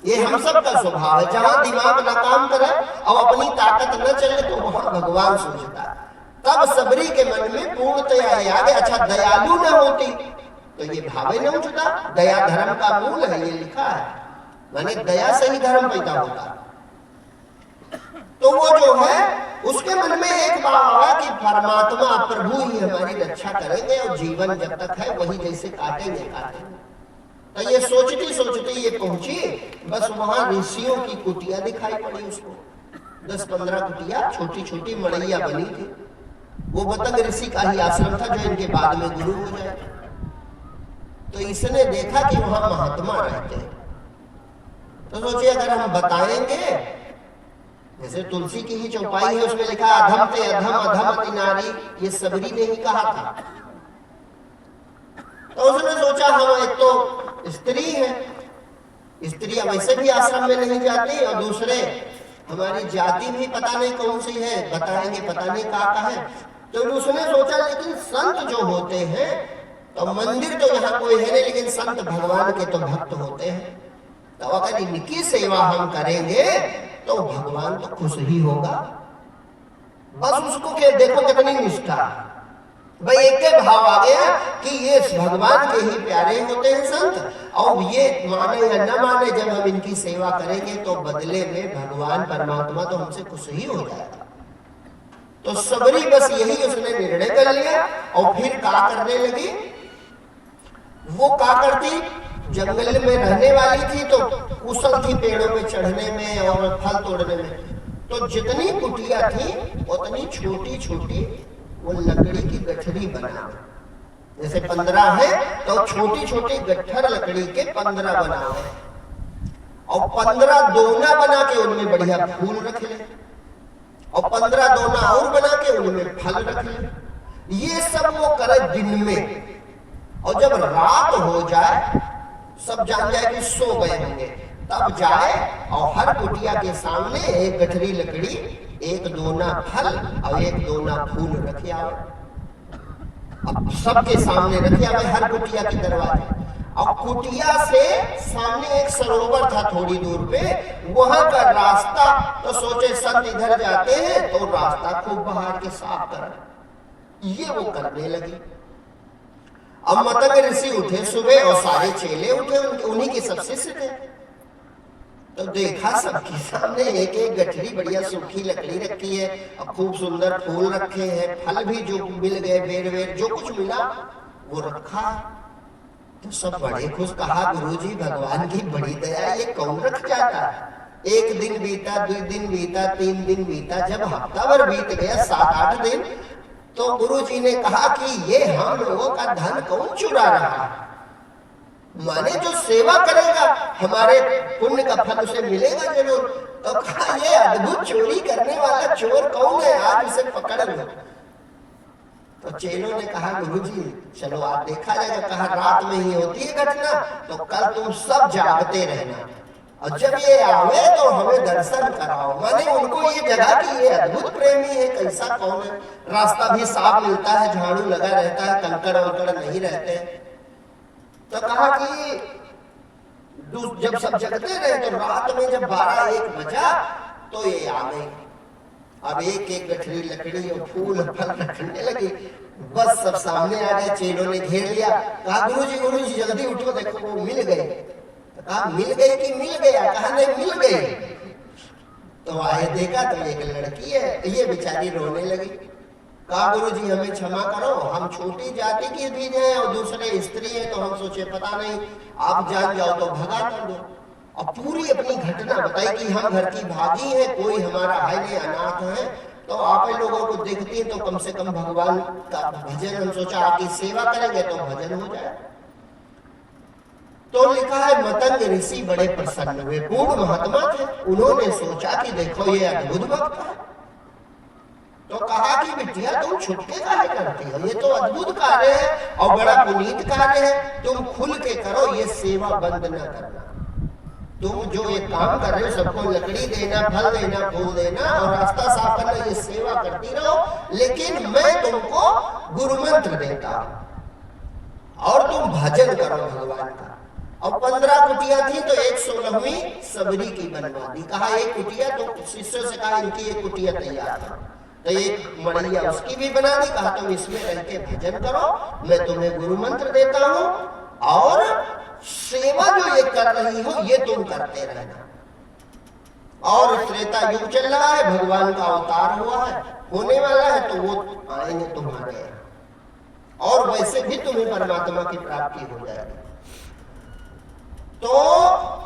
ये हम सब का स्वभाव है। जहां दिमाग ना काम करे और अपनी ताकत न चले तो वहां भगवान सूझता। तब सबरी के मन में पूर्णतया आ गया, अच्छा दयालु न होती तो ये भावे न उठता। दया धर्म का मूल है, ये लिखा है, माने दया से ही धर्म पैदा होता। तो वो जो है उसके मन में एक बात आया कि परमात्मा प्रभु ही हमारी रक्षा करेंगे, और जीवन जब तक है वही जैसे काटेंगे काटेंगे। तो ये सोचती सोचती ये पहुंची, बस वहां ऋषियों की कुटिया दिखाई पड़ी उसको। 10-15 कुटिया, छोटी छोटी मड़ैया बनी थी। वो मतंग ऋषि का ही आश्रम था जो इनके बाद में गुरु हो जाए। तो इसने देखा कि वहां महात्मा रहते हैं, तो सोचे अगर हम बताएंगे, जैसे तुलसी की ही चौपाई है उसमें लिखा अधम ते अधम अधम अति नारी, ये सबरी ने ही कहा था। तो उसने सोचा हम एक तो स्त्री है, स्त्रियां वैसे भी आश्रम में नहीं जाती, और दूसरे हमारी जाति भी पता नहीं कौन सी है, बताएंगे पता नहीं का है। तो उसने सोचा लेकिन संत जो होते हैं, तो मंदिर तो यहाँ कोई है नहीं, लेकिन संत भगवान के तो भक्त होते हैं, तो अगर इनकी सेवा हम करेंगे तो भगवान तो खुश ही होगा। बस उसको के देखो कितनी निष्ठा, भाई एक भाव आ गया कि ये भगवान के ही प्यारे होते हैं संत, और ये माने या न माने जब हम इनकी सेवा करेंगे तो बदले में भगवान परमात्मा तो हमसे खुश ही हो जाएगा। तो सबरी बस यही उसने निर्णय कर लिया, और फिर क्या करने लगी। वो क्या करती, जंगल में रहने वाली थी तो कुशल थी पेड़ों पे चढ़ने में और फल तोड़ने में। तो जितनी कुटिया थी उतनी छोटी छोटी वो लकड़ी की गठरी बना, जैसे 15 है तो छोटी छोटी गट्ठर लकड़ी के 15 बनाए, और 15 दोना बना के उनमें बढ़िया फूल रख ले, और 15 दोना और बना के उनमें फल रख ले। ये सब वो करे दिन में, और जब रात हो जाए सब जान जाए कि सो गए होंगे, तब जाए और हर कुटिया के सामने एक गठरी लकड़ी, एक दोना फल और एक दोना फूल रखे आओ। अब सबके सामने रखे आवे हर कुटिया के दरवाजे, और कुटिया से सामने एक सरोवर था थोड़ी दूर पे, वहां का रास्ता, तो सोचे संत इधर जाते हैं तो रास्ता खूब बहार के साफ कर, ये वो करने लगी। अब मतंग ऋषि उठे सुबह और सारे चेले उठे, उन्हीं के सब शिष्य थे। तो देखा सबके सामने एक एक गठरी बढ़िया सूखी लकड़ी रखी है, और खूब सुंदर फूल रखे हैं, फल भी जो मिल गए, बेर बेर जो कुछ मिला वो रखा। तो सब बड़े खुश, कहा गुरुजी भगवान की बड़ी दया, ये कौन रख जाता। एक दिन बीता, 2 दिन बीता, 3 दिन बीता, जब हफ्ता भर बीत गया, 7-8 दिन, तो गुरुजी ने कहा कि ये हम लोगों का धन कौन चुरा रहा है। माने जो सेवा करेगा हमारे पुण्य का फल उसे मिलेगा जरूर। तो कहा ये अद्भुत चोरी करने वाला चोर कौन है, आज उसे पकड़ लो। तो चेलों ने कहा गुरुजी चलो आज देखा जाएगा। कहा रात में ही होती है घटना, तो कल तुम सब जागते रहना और जब ये आवे तो हमें दर्शन कराओ। माने उनको ये जगह कि ये अद्भुत प्रेमी है, कैसा कौन है। रास्ता भी साफ मिलता है, झाड़ू लगा रहता है, कंकड़ वंकड़ नहीं रहते। तो कहा कि जब सब जगते रहे तो रात में जब 12-1 बजा तो ये आ गई। अब एक एक गठरी लकड़ी और फूल फल रखने लगी। बस सब सामने आ गए, चेलों ने घेर लिया। कहा गुरुजी जल्दी उठो, देखो वो मिल गई। कहा मिल गई कि मिल गया? कहा नहीं मिल गई। तो आए देखा तो एक लड़की है, ये बेचारी रोने लगी। कहा गुरुजी हमें क्षमा करो, हम छोटी जाति की भी हैं और दूसरे स्त्री है, तो हम सोचे पता नहीं आप जान जाओ तो भगा कर दो। और पूरी अपनी घटना बताई कि हम घर की भागी है, कोई हमारा है नहीं, अनाथ है, तो आप लोगों को देखती है तो कम से कम भगवान का भजन, हम सोचा आपकी सेवा करेंगे तो भजन हो जाए। तो लिखा है मतंग ऋषि बड़े प्रसन्न हुए, पूर्ण महात्मा थे। उन्होंने सोचा कि देखो ये अद्भुत भक्त है। तो कहा कि बिटिया तुम छुटके काहे करती हो, ये तो अद्भुत कार्य है और बड़ा पुनीत कार्य है, तुम खुल के करो, ये सेवा बंद न करना। तुम जो एक काम कर रहे हो, सबको लकड़ी देना, फल देना, फूल देना और रास्ता साफ करना, ये सेवा करती रहो, लेकिन मैं तुमको गुरु मंत्र देता हूं और तुम भजन करो भगवान का। और 15 कुटिया थी तो एक 16वीं सबरी की बनवा दी। कहा एक कुटिया, तो शिष्यों से कहा इनकी एक कुटिया तैयार करो। तो एक मड़िया उसकी भी बना दी। कहा तुम इसमें रह के भजन करो, मैं तुम्हें गुरु मंत्र देता हूं और सेवा जो ये कर रही हो ये तुम करते रहना। और त्रेता युग चल रहा है, भगवान का अवतार हुआ है, होने वाला है, तो वो आएंगे तुम्हारे यहाँ और वैसे भी तुम्हें परमात्मा की प्राप्ति हो जाएगी। तो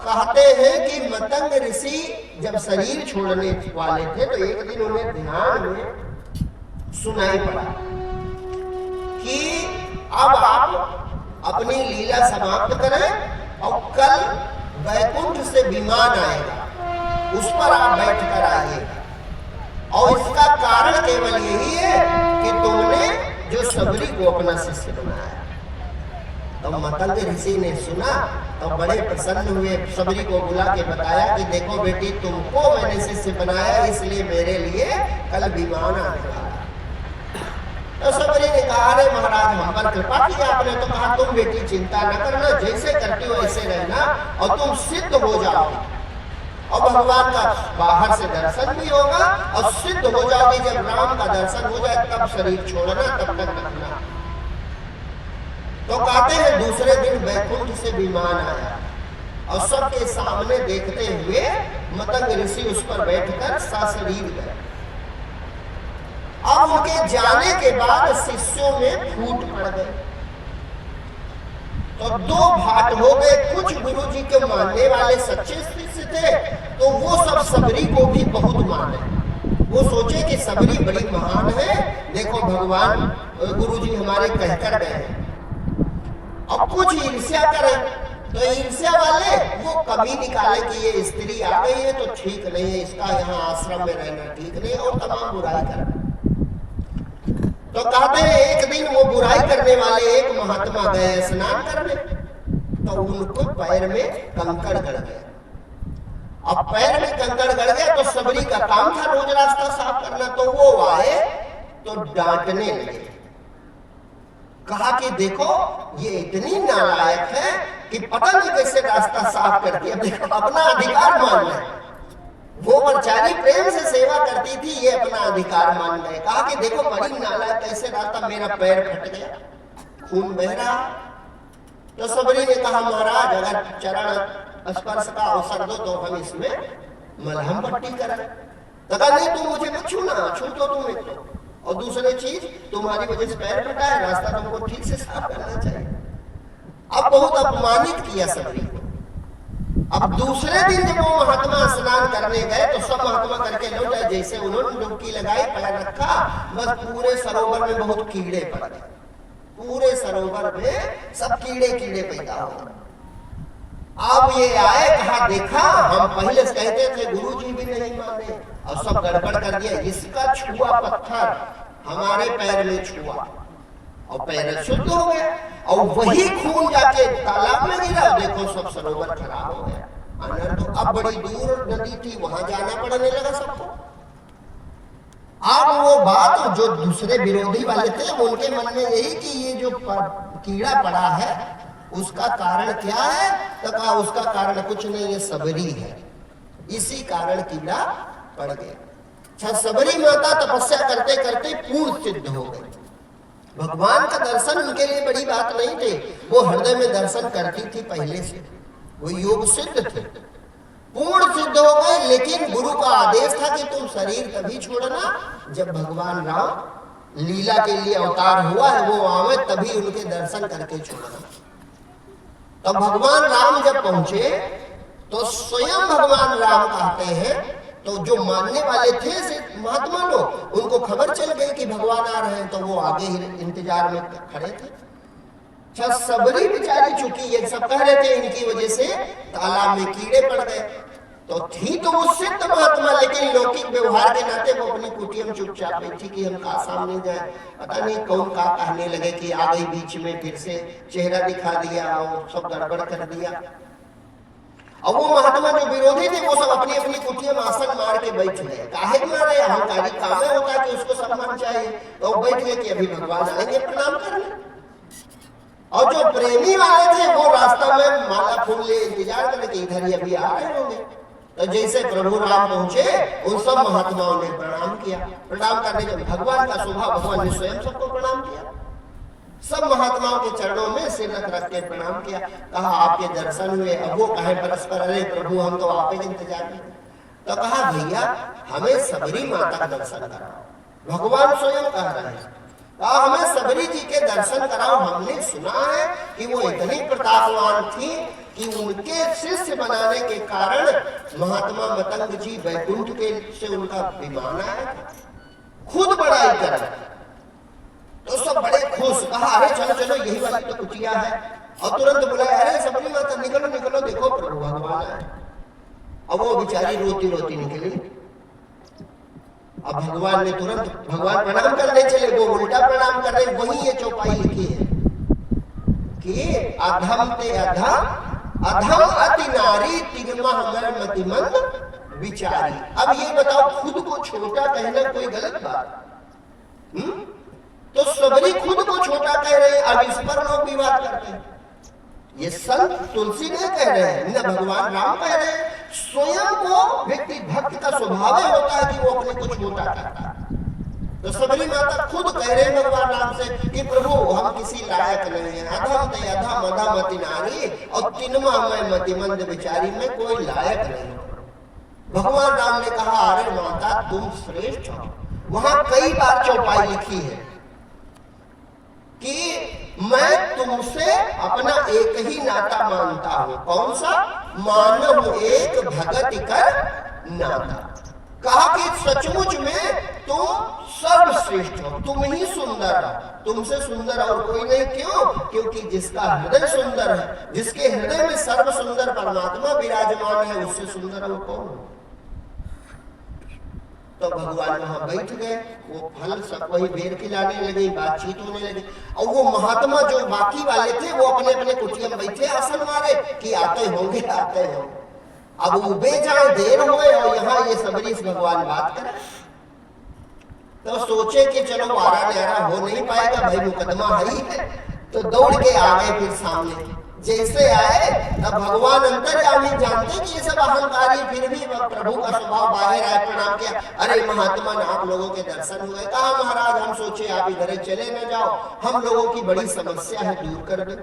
कहते हैं कि मतंग ऋषि जब शरीर छोड़ने वाले थे तो एक दिन उन्हें ध्यान में सुनाई पड़ा कि अब आप अपनी लीला समाप्त करें और कल वैकुंठ से विमान आएगा, उस पर आप बैठकर आइएगा। और इसका कारण केवल यही है कि तुमने जो सबरी को अपना शिष्य बनाया। तो मतंग ऋषि ने सुना तो बड़े प्रसन्न हुए, सबरी को बुला के बताया कि देखो बेटी तुमको मैंने शिष्य बनाया, इसलिए मेरे लिए कल विमान आने वाला। तो सबरी ने कहा अरे महाराज हम पर कृपा की आपने। तो कहा तुम बेटी चिंता न करना, जैसे करती हो ऐसे रहना और तुम सिद्ध हो जाओगे और भगवान का बाहर से दर्शन भी होगा और सिद्ध हो जाओगे। जब राम का दर्शन हो जाए तब शरीर छोड़ना, तब तक रखना। तो कहते हैं दूसरे दिन वैकुंठ से विमान आया और सबके सामने देखते हुए मतंग ऋषि उस पर बैठकर सशरीर गए। अब उनके जाने के बाद शिष्यों में फूट पड़ गए, तो 2 भाट हो गए। कुछ गुरुजी के मानने वाले सच्चे शिष्य थे, तो वो सब सबरी को भी बहुत माने। वो सोचे कि सबरी बड़ी महान है, देखो भगवान गुरुजी हमारे कहकर गए हैं। अब कुछ ईर्ष्या करें, तो ईर्ष्या वाले वो कमी निकाले कि ये स्त्री आ गई है तो ठीक नहीं है, इसका यहाँ आश्रम में रहना ठीक नहीं है, और तमाम बुराई कर। तो कहते हैं एक दिन वो बुराई करने वाले एक महात्मा गए स्नान करने, तो उनको पैर में कंकड़ गड़ गया। अब पैर में कंकड़ गड़ गया तो सबरी का काम था रोज रास्ता साफ करना, तो वो आए तो डांटने लगे। कहा कि देखो ये इतनी नालायक है कि पता नहीं कैसे रास्ता साफ कर दिया, देखो अपना अधिकार मान ले। वो बेचारी प्रेम से सेवा करती थी, ये अपना अधिकार मान गए। कहा कि देखो बड़ी नालायक कैसे रास्ता, मेरा पैर फट गया, खून बह रहा। तो सबरी ने कहा महाराज अगर चरण स्पर्श का अवसर दो तो हम इसमें मलहम पट्टी करें। तो कहा नहीं तुम मुझे मत छूना, छू तो तुम एक तो, और दूसरी चीज तुम्हारी वजह से पैर फटा है, रास्ता तुमको ठीक से साफ करना चाहिए। अब बहुत अपमानित किया सबरी को। अब दूसरे दिन जब वो महात्मा स्नान करने गए तो सब महात्मा करके लौट आए। जैसे उन्होंने डुबकी लगाई, पैर रखा, बस पूरे सरोवर में बहुत कीड़े पड़ गए। पूरे सरोवर में सब कीड़े कीड़े पैदा हो गए। अब ये आए, कहा देखा हम पहले से कहते थे, गुरुजी भी नहीं माने और सब गड़बड़ कर दिया। इसका छुआ पत्थर हमारे पैर में छुआ और पैर शुद्ध हो गया, और वही खून जाके तालाब में गिरा, देखो सब सरोवर खराब हो गया। अनर्थ। तो अब बड़ी दूर नदी थी, वहां जाना पड़ने लगा सबको। अब वो बात जो दूसरे विरोधी वाले थे, उनके मन में यही कि ये जो कीड़ा पड़ा है उसका कारण क्या है, तो कहा उसका कारण कुछ नहीं, ये सबरी है, इसी कारण कीड़ा पड़ गया। अच्छा, सबरी माता तपस्या करते करते पूर्ण सिद्ध हो गई। भगवान का दर्शन उनके लिए बड़ी बात नहीं थे, वो हृदय में दर्शन करती थी पहले से, वो योग सिद्ध थे, पूर्ण सिद्ध हो गए। लेकिन गुरु का आदेश था कि तुम शरीर तभी छोड़ना जब भगवान राम लीला के लिए अवतार हुआ है वो आवे, तभी उनके दर्शन करके छोड़ना। तो भगवान राम जब पहुंचे तो स्वयं भगवान राम कहते हैं, तो जो मानने वाले थे महात्मा लोग, उनको खबर चल गई कि भगवान आ रहे हैं, तो वो आगे ही इंतजार में खड़े थे। अच्छा, सबरी बेचारी, चूंकि ये सब कह रहे थे इनकी वजह से तालाब में कीड़े पड़ गए, तो थी तो वो सिद्ध महात्मा, लेकिन लौकिक व्यवहार के नाते वो अपनी कुटिया में चुपचाप बैठी कि हम कहा सामने जाए, पता नहीं कौन का कहने लगे कि आ गई बीच में, फिर से चेहरा दिखा दिया और सब गड़बड़ कर दिया। और वो महात्मा जो विरोधी थे वो सब अपनी अपनी कुटिया में आसन मार के बैठ गए। काहे मारे, अहंकारी काम में होता है कि उसको सम्मान चाहिए, तो बैठ गए कि अभी भगवान आएंगे प्रणाम करने। और जो प्रेमी वाले थे वो रास्ता में माला फूल ले इंतजार करने के इधर ही अभी आ रहे होंगे। तो जैसे प्रभु राम पहुंचे, उन सब महात्माओं ने प्रणाम किया। प्रणाम करने के भगवान का स्वभाव, भगवान ने स्वयं सबको प्रणाम किया। सब महात्माओं के चरणों में सिर रख के प्रणाम किया। कहा आपके दर्शन हुए। अब वो कहे परस्पर, अरे प्रभु हम तो आप ही इंतजार में। तो कहा भैया हमें सबरी माता का दर्शन कराओ। भगवान स्वयं कह रहे हैं, कहा हमें सबरी जी के दर्शन कराओ। हमने सुना है कि वो इतनी प्रतापवान थी कि उनके शिष्य बनाने के कारण महात्मा मतंग जी वैकुंठ के से उनका विमान आया, खुद बड़ाई कर। तो सब बड़े खुश, कहा अरे चलो चलो यही वाली तो कुटिया है। और तुरंत बुलाया, अरे सबरी माता निकलो निकलो, देखो प्रभु भगवान आए। अब वो बेचारी रोती रोती निकली। अब भगवान ने तुरंत, भगवान प्रणाम करने चले, वो उल्टा प्रणाम कर रहे। वही ये चौपाई लिखी है कि अधम ते अधम, अधम अति नारी तिगमह मर मतिमंद विचारी। अब ये बताओ, खुद को छोटा कहना कोई गलत बात? तो सबरी खुद को छोटा कह रहे हैं, अब इस पर लोग विवाद करते हैं। ये संत तुलसी नहीं कह रहे हैं, न भगवान राम कह रहे हैं। स्वयं को व्यक्ति भक्त का स्वभाव होता है कि वो अपने को छोटा करता है। तो सबरी माता खुद कह रहे हैं भगवान राम से कि प्रभु हम किसी लायक नहीं है, अधम ते अधम अधम अति नारी और तिनमा मैं मतिमंद विचारी, में कोई लायक नहीं। भगवान राम ने कहा अरे माता तुम श्रेष्ठ हो। वहां कई बार चौपाई लिखी है कि मैं तुमसे अपना एक ही नाता मानता हूं। कौन सा? मानव एक भगत कर नाता। कहा कि सचमुच में तुम सर्वश्रेष्ठ हो, तुम ही सुंदर हो, तुमसे सुंदर और कोई नहीं। क्यों? क्योंकि जिसका हृदय सुंदर है, जिसके हृदय में सर्व सुंदर परमात्मा विराजमान है, उससे सुंदर और कौन हो? तो भगवान वहां बैठ गए, वो फल सब वही बेर खिलाने लगे, बातचीत होने लगी। और वो महात्मा जो बाकी वाले थे वो अपने अपने कुटिया में बैठे आसन मारे कि आते होंगे आते होंगे। अब उबे जाए, देर हुए और यहाँ ये सबरी से भगवान बात करें। तो सोचे कि चलो वारा न्यारा हो नहीं पाएगा, भाई मुकदमा हरी है। तो दौड़ के आ गए फिर सामने। जैसे आए तब भगवान अंतर्यामी जानते कि ये सब अहंकारी, फिर भी प्रभु का स्वभाव बाहर आए, प्रणाम किया। अरे महात्मा आप लोगों के दर्शन हुए। कहा महाराज हम सोचे आप इधर चले न जाओ, हम लोगों की बड़ी समस्या है, दूर कर दो।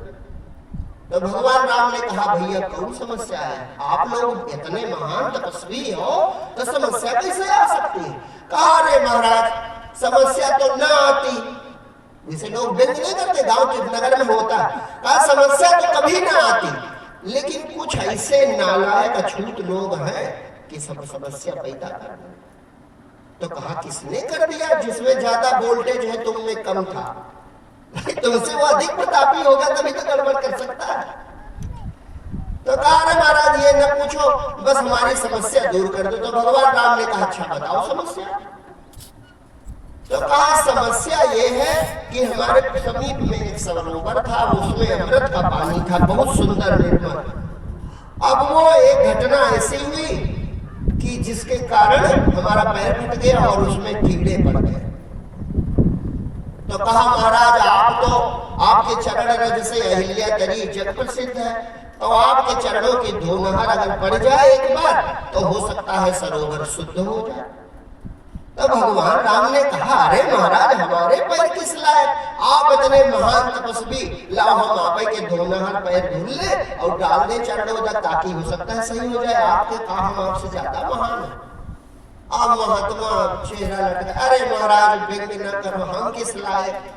तो भगवान राम ने कहा भैया कौन समस्या है? आप लोग इतने महान तपस्वी हो तो समस्या कैसे आ सकती है? कहा अरे महाराज समस्या तो न आती, जिसे लोग व्यंग नहीं करते, गांव के नगर में होता है। कहा समस्या तो कभी ना आती, लेकिन कुछ ऐसे नालायक अछूत लोग हैं कि सब समस्या पैदा कर दें। तो कहा किसने कर दिया? जिसमें ज्यादा वोल्टेज है तुम में कम था। तुमसे वो अधिक प्रतापी होगा तभी तो गड़बड़ कर सकता है। तो कहा अरे महाराज ये न पूछो, बस हमारी समस्या दूर कर दो। तो भगवान राम ने कहा अच्छा बताओ समस्या। तो कहा समस्या ये है कि हमारे समीप में एक सरोवर था, उसमें अमृत का पानी था, बहुत सुंदर निर्मल। अब वो एक घटना ऐसी हुई कि जिसके कारण हमारा पैर फट गया और उसमें कीड़े पड़ गए। तो कहा महाराज आप तो, आपके चरण रज से अहिल्या तरी जग प्रसिद्ध है, तो आपके चरणों की धोनहर अगर पड़ जाए एक बार तो हो सकता है सरोवर शुद्ध हो जाए। तो भगवान राम ने कहा अरे महाराज हमारे पैर किस लायक, आप इतने महान तपस्वी, लाओ हम आप के धोनहर पैर धुल ले और डाल दे चरणों तक, ताकि हो सकता है सही हो जाए। आपके कहा हम आपसे ज्यादा महान है। आप महात्मा चेहरा लटका, अरे महाराज व्यंग न करो, हम किस लायक।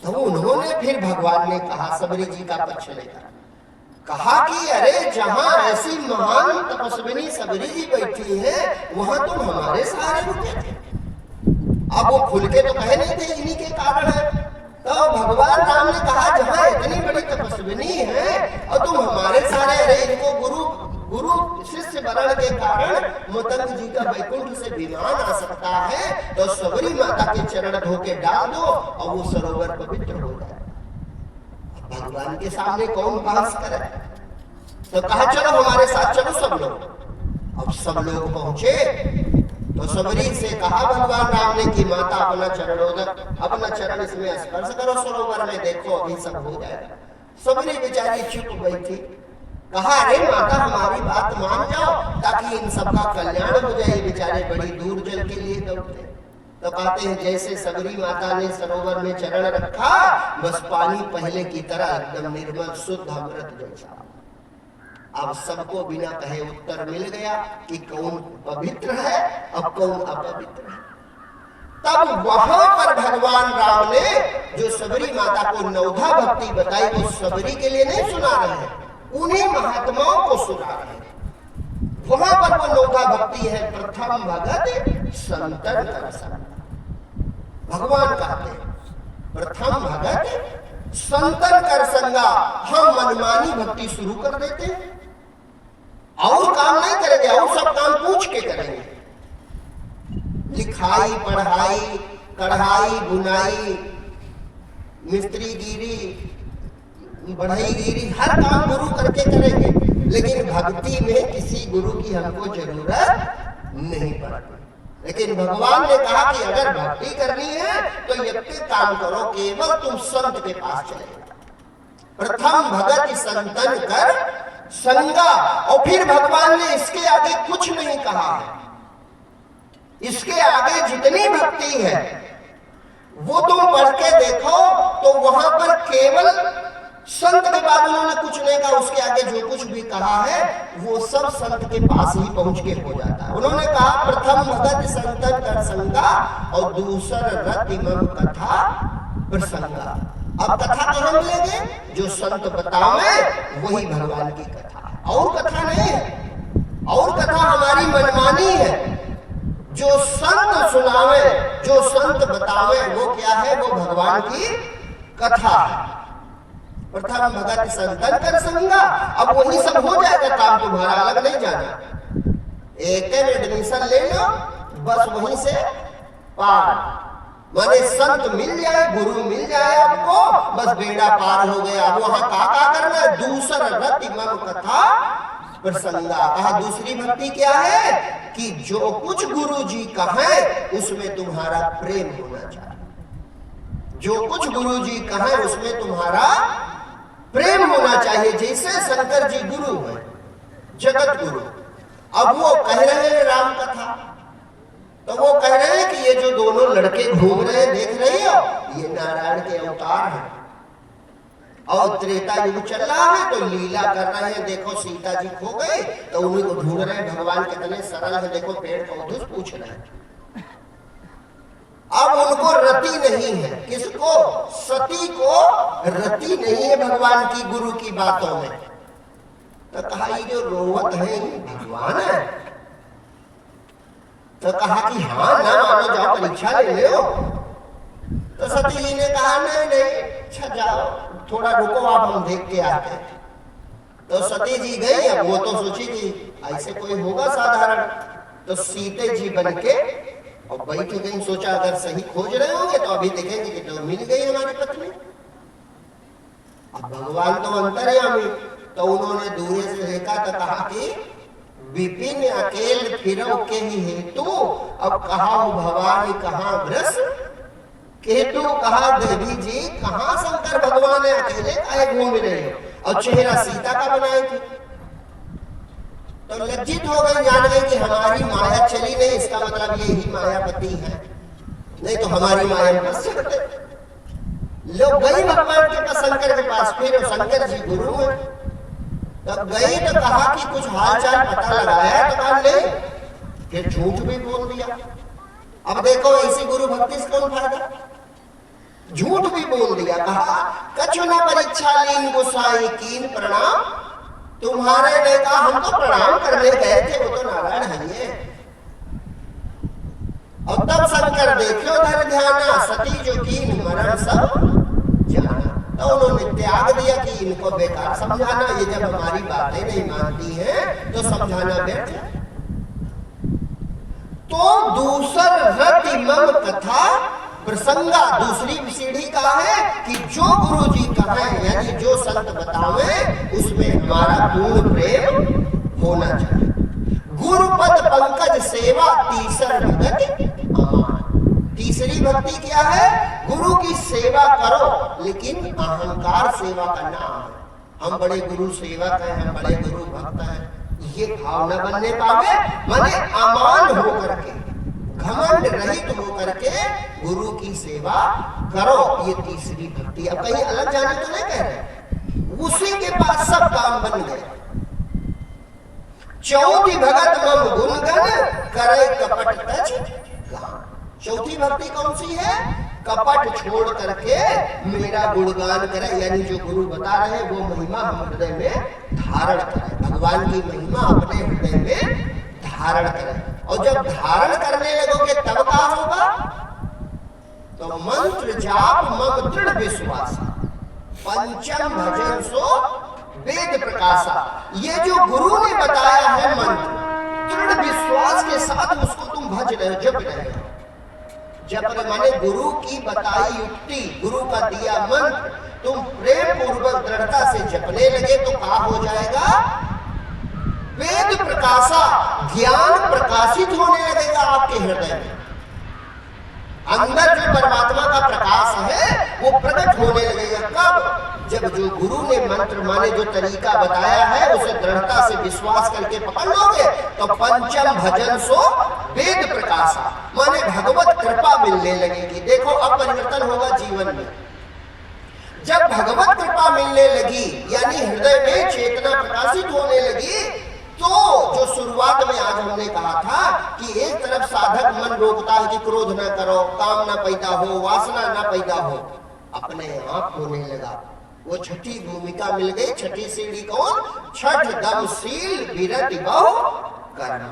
तो उन्होंने फिर भगवान ने कहा सबरी जी का पक्ष लेकर कहा कि अरे जहां ऐसी महान तपस्विनी सबरी जी बैठी है वहां तुम हमारे सहारे रुके थे। अब वो खुल के तो कहे नहीं थे इन्हीं के कारण है। तो भगवान राम ने कहा जहां इतनी बड़ी तपस्विनी है और तुम हमारे सहारे, अरे इनको गुरु शिष्य वरण के कारण मतंग जी का वैकुंठ से विमान आ सकता है, तो सबरी माता के चरण धो के डाल दो और वो सरोवर पवित्र हो जाए। भगवान के सामने कौन बहस करे। तो कहा चलो हमारे साथ चलो सब लोग। अब सब लोग पहुंचे तो सबरी से कहा भगवान राम ने कि माता अपना चरण इसमें स्पर्श करो सरोवर में, देखो अभी सब हो जाएगा। सबरी बेचारी चुप बैठी। कहा अरे माता हमारी बात मान जाओ ताकि इन सबका कल्याण हो जाए, बेचारे बड़ी दूर जल के लिए दौड़ते। तो कहते हैं जैसे सबरी माता ने सरोवर में चरण रखा, बस पानी पहले की तरह एकदम निर्मल शुद्ध अमृत जैसा। अब सबको बिना कहे उत्तर मिल गया कि कौन पवित्र है और कौन अपवित्र है। तब वहां पर भगवान राम ने जो सबरी माता को नवधा भक्ति बताई वो सबरी के लिए नहीं सुना रहे, उन्हीं महात्माओं को सुना रहे। वहां पर वो नवधा भक्ति है प्रथम भगत संतन कर संगा। भगवान कहते प्रथम भगत संतन कर संगा। हम मनमानी भक्ति शुरू कर देते हैं और काम नहीं करेंगे, और सब काम पूछ के करेंगे। लिखाई पढ़ाई कढ़ाई बुनाई मिस्त्री गिरी बढ़ई गिरी हर काम गुरु करके करेंगे, लेकिन भक्ति में किसी गुरु की हमको जरूरत नहीं पड़ती। लेकिन भगवान ने कहा कि अगर भक्ति करनी है तो ये काम करो, केवल तुम संत के पास चले जाओ। प्रथम भगत संतन कर संगा। और फिर भगवान ने इसके आगे कुछ नहीं कहा है। इसके आगे जितनी भक्ति है वो तुम पढ़ के देखो तो वहां पर केवल संत के बाद उन्होंने कुछ नहीं कहा। उसके आगे जो कुछ भी कहा है वो सब संत के पास ही पहुंच के हो जाता है। उन्होंने कहा प्रथम भगत संतन कर संगा और दूसर रति मम कथा प्रसंगा। अब कथा कहाँ मिलेगी? जो संत बतावे वही भगवान की कथा है, और कथा नहीं है। और कथा हमारी मनमानी है। जो संत सुनावे जो संत बतावे वो क्या है? वो भगवान की कथा है। प्रथम भगत संतन कर संगा। अब वही सब हो जाएगा काम, तुम्हारा अलग नहीं जाना। एक एडमिशन ले लो बस वहीं से पार। माने संत मिल जाए गुरु मिल जाए आपको, बस बेड़ा पार हो गया। अब वहां का करना है? दूसर रति मम कथा प्रसंगा। कहा दूसरी भक्ति क्या है? कि जो कुछ गुरु जी कहे उसमें तुम्हारा प्रेम होना चाहिए। जो कुछ गुरु जी कहे उसमें तुम्हारा प्रेम होना चाहिए। जैसे शंकर जी गुरु है, जगत गुरु। अब वो कह रहे हैं राम कथा, तो वो कह रहे हैं कि ये जो दोनों लड़के घूम रहे हैं देख रही हो, ये नारायण के अवतार हैं और त्रेता युग चल रहा है तो लीला कर रहे हैं। देखो सीता जी खो गई तो उन्हीं को ढूंढ रहे हैं। भगवान कितने सरल है, देखो पेड़ पौधे पूछ रहे हैं। अब उनको रति नहीं है। किसको? सती को रति नहीं है भगवान की गुरु की बातों में। तो कहा ये जो रोवत है भगवान है। तो कहा कि हाँ ना मानो, जाओ परीक्षा ले लो। तो सती जी ने कहा नहीं नहीं, अच्छा जाओ थोड़ा रुको, आप हम देख के आते हैं। तो सती जी गई। अब वो तो सोची कि ऐसे कोई होगा साधारण, तो सीते जी बन के और बैठ गई। सोचा अगर सही खोज रहे होंगे तो अभी देखेंगे कि तो मिल गई हमारी पत्नी। अब भगवान तो अंतर्यामी, तो उन्होंने दूर से देखा तो कहा कि विपिन अकेल फिरो के ही हेतु, अब कहा भवानी कहाँ वृष केतु, कहा देवी जी कहाँ शंकर भगवान अकेले काहे घूम रहे हो, और चेहरा सीता का बनाए थे। तो लज्जित हो गई, जान गई कि हमारी माया चली नहीं, इसका मतलब यही मायापति है, नहीं तो हमारी माया फंस सकते। लोग गई भगवान के पास, शंकर के पास, फिर शंकर जी गुरु है। तब गई तो कहा कि कुछ हाल चाल पता लगाया, तो कहा नहीं, फिर झूठ भी बोल दिया। अब देखो ऐसी गुरु भक्ति से कौन फायदा, झूठ भी बोल दिया। कहा कछु न परीक्षा लीन गोसाई कीन प्रणाम, तुम्हारे ने कहा हम तो प्रणाम करने गए थे, वो तो नारायण है ये। और तब शंकर देखो धर ध्याना, सती जो कीन मरण सब जाना। तो उन्होंने त्याग दिया कि इनको बेकार समझाना, ये जब हमारी बातें नहीं मानती हैं तो समझाना व्यर्थ है। तो दूसर रति मम कथा प्रसंगा, दूसरी सीढ़ी का है कि जो गुरु जी कहें, यानी जो संत बतावे उसमें हमारा पूर्ण प्रेम होना चाहिए। गुरुपद पंकज सेवा तीसर भक्ति अमान। तीसरी भक्ति क्या है, गुरु की सेवा करो लेकिन अहंकार सेवा का नाम है। हम बड़े गुरु सेवक हैं, हम बड़े गुरु भक्त हैं, ये भाव न बनने पावे, माने अमान होकर के, घमंड रहित होकर के गुरु की सेवा करो। ये तीसरी भक्ति। अब कहीं अलग जाने तो नहीं कह रहे, उसी के पास सब काम बन गए। चौथी भगत मम गुणगण करे कपट तज गान। चौथी भक्ति कौन सी है, कपट छोड़ करके मेरा गुणगान करे, यानी जो गुरु बता रहे वो महिमा हम हृदय में धारण करें, भगवान की महिमा अपने हृदय में धारण करें। और जब धारण करने लगोगे तब क्या होगा, तो मंत्र जाप मम दृढ़ विश्वास, पंचम भजन सो वेद प्रकाशा। ये जो गुरु ने बताया है मंत्र, दृढ़ विश्वास के साथ उसको तुम भज रहे हो, जप रहे हो। जप माने गुरु की बताई युक्ति, गुरु का दिया मंत्र तुम प्रेम पूर्वक दृढ़ता से जपने लगे तो क्या हो जाएगा, वेद प्रकाशा, ज्ञान प्रकाशित होने लगेगा आपके हृदय में। अंदर जो परमात्मा का प्रकाश है वो प्रकट होने लगेगा। कब, जब जो गुरु ने मंत्र माने जो तरीका बताया है उसे दृढ़ता से विश्वास करके पकड़ लोगे तो पंचम भजन सो वेद प्रकाशा, माने भगवत कृपा मिलने लगेगी। देखो अब परिवर्तन होगा जीवन में। जब भगवत कृपा मिलने लगी यानी हृदय में चेतना प्रकाशित होने लगी, तो जो शुरुआत में आज हमने कहा था कि एक तरफ साधक मन रोकता है कि क्रोध न करो, काम न पैदा हो, वासना न पैदा हो, अपने आप होने लगा। वो छठी भूमिका मिल गई। छठी सीढ़ी कौन, छठ दम शील विरति बहु कर्म।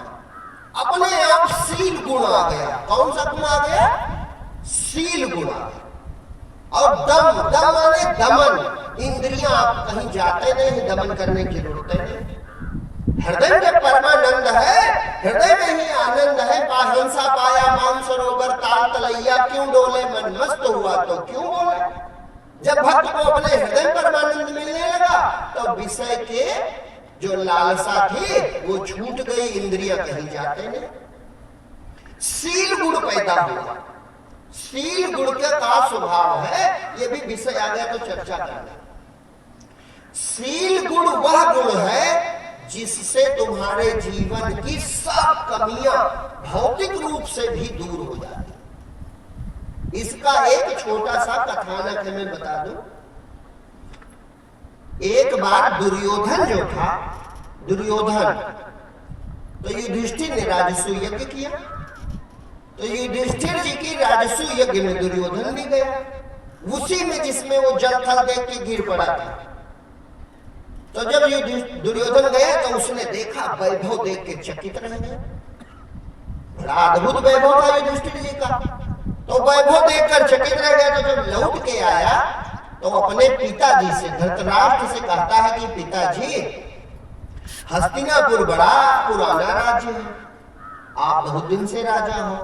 अपने आप शील गुण आ गया। कौन सा गुण आ गया, शील गुण आ गया। और दम, दम माने दमन, इंद्रियां आप कहीं जाते नहीं, दमन करने की जरूरत नहीं। हृदय में परमानंद है, हृदय में ही आनंद है। पाहंसा पाया मान सरोवर ताल तलैया, क्यों डोले मन मस्त हुआ तो क्यों बोले। जब भक्त को अपने हृदय परमानंद मिलने लगा तो विषय के जो लालसा थी वो छूट गई, इंद्रियां कहीं जाते नहीं। शील गुण पैदा हुआ। शील गुण का स्वभाव है, ये भी विषय आ गया तो चर्चा करना। शील गुण वह गुण है जिससे तुम्हारे जीवन की सब कमियां भौतिक रूप से भी दूर हो जाती। इसका एक छोटा सा कथानक मैं बता दूं। एक बार दुर्योधन जो था, दुर्योधन तो युधिष्ठिर ने राजसू यज्ञ किया, तो युधिष्ठिर जी की राजसू यज्ञ में दुर्योधन भी गया, उसी में जिसमें वो जल थल देख के गिर पड़ा था। तो जब दुर्योधन गया तो उसने देखा, वैभव देख के चकित रह गया। बड़ा अद्भुत वैभव था युधिष्ठिर जी का। तो वैभव देखकर चकित रह गया। तो जब लौट के आया तो अपने पिताजी से, धृतराष्ट्र से कहता है कि पिताजी हस्तिनापुर बड़ा पुराना राज्य है, आप बहुत दिन से राजा हो।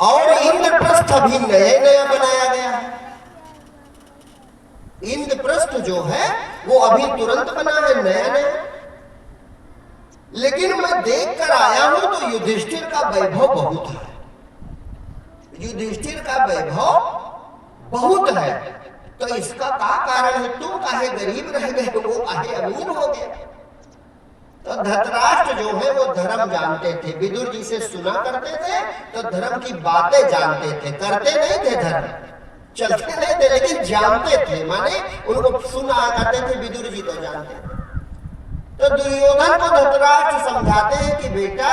और इंद्रप्रस्थ भी नया नया बनाया गया है। इंद्रप्रस्थ जो है वो अभी तुरंत बना है, नया नया। लेकिन मैं देख कर आया हूं तो युधिष्ठिर का वैभव बहुत है। युधिष्ठिर का वैभव बहुत है। तो इसका क्या कारण है? तुम काहे गरीब रह गए, वो काहे अमीर हो गए? तो धृतराष्ट्र जो है वो धर्म जानते थे, विदुर जी से सुना करते थे, तो धर्म की बातें जानते थे, करते नहीं थे धर्म, चलते नहीं थे, लेकिन जानते थे, माने उनको सुना करते थे, विदुर जी तो जानते थे। तो दुर्योधन को धृतराष्ट्र समझाते हैं कि बेटा,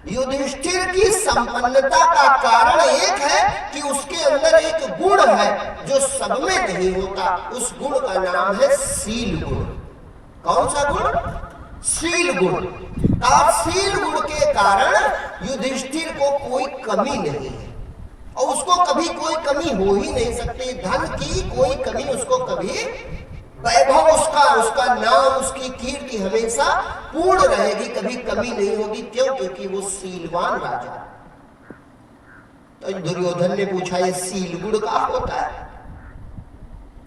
युधिष्ठिर की संपन्नता का कारण एक है कि उसके अंदर एक गुण है जो सब में नहीं होता। उस गुण का नाम है शील गुण। कौन सा गुण? शील गुण। और शील गुण के कारण युधिष्ठिर को कोई कमी नहीं है और उसको कभी कोई कमी हो ही नहीं सकती। धन की कोई कमी उसको कभी, वैभव उसका नाम, उसकी कीर्ति हमेशा पूर्ण रहेगी, कभी कमी नहीं होगी। क्यों? क्योंकि वो शीलवान राजा। तो दुर्योधन ने पूछा ये शील गुण का होता है?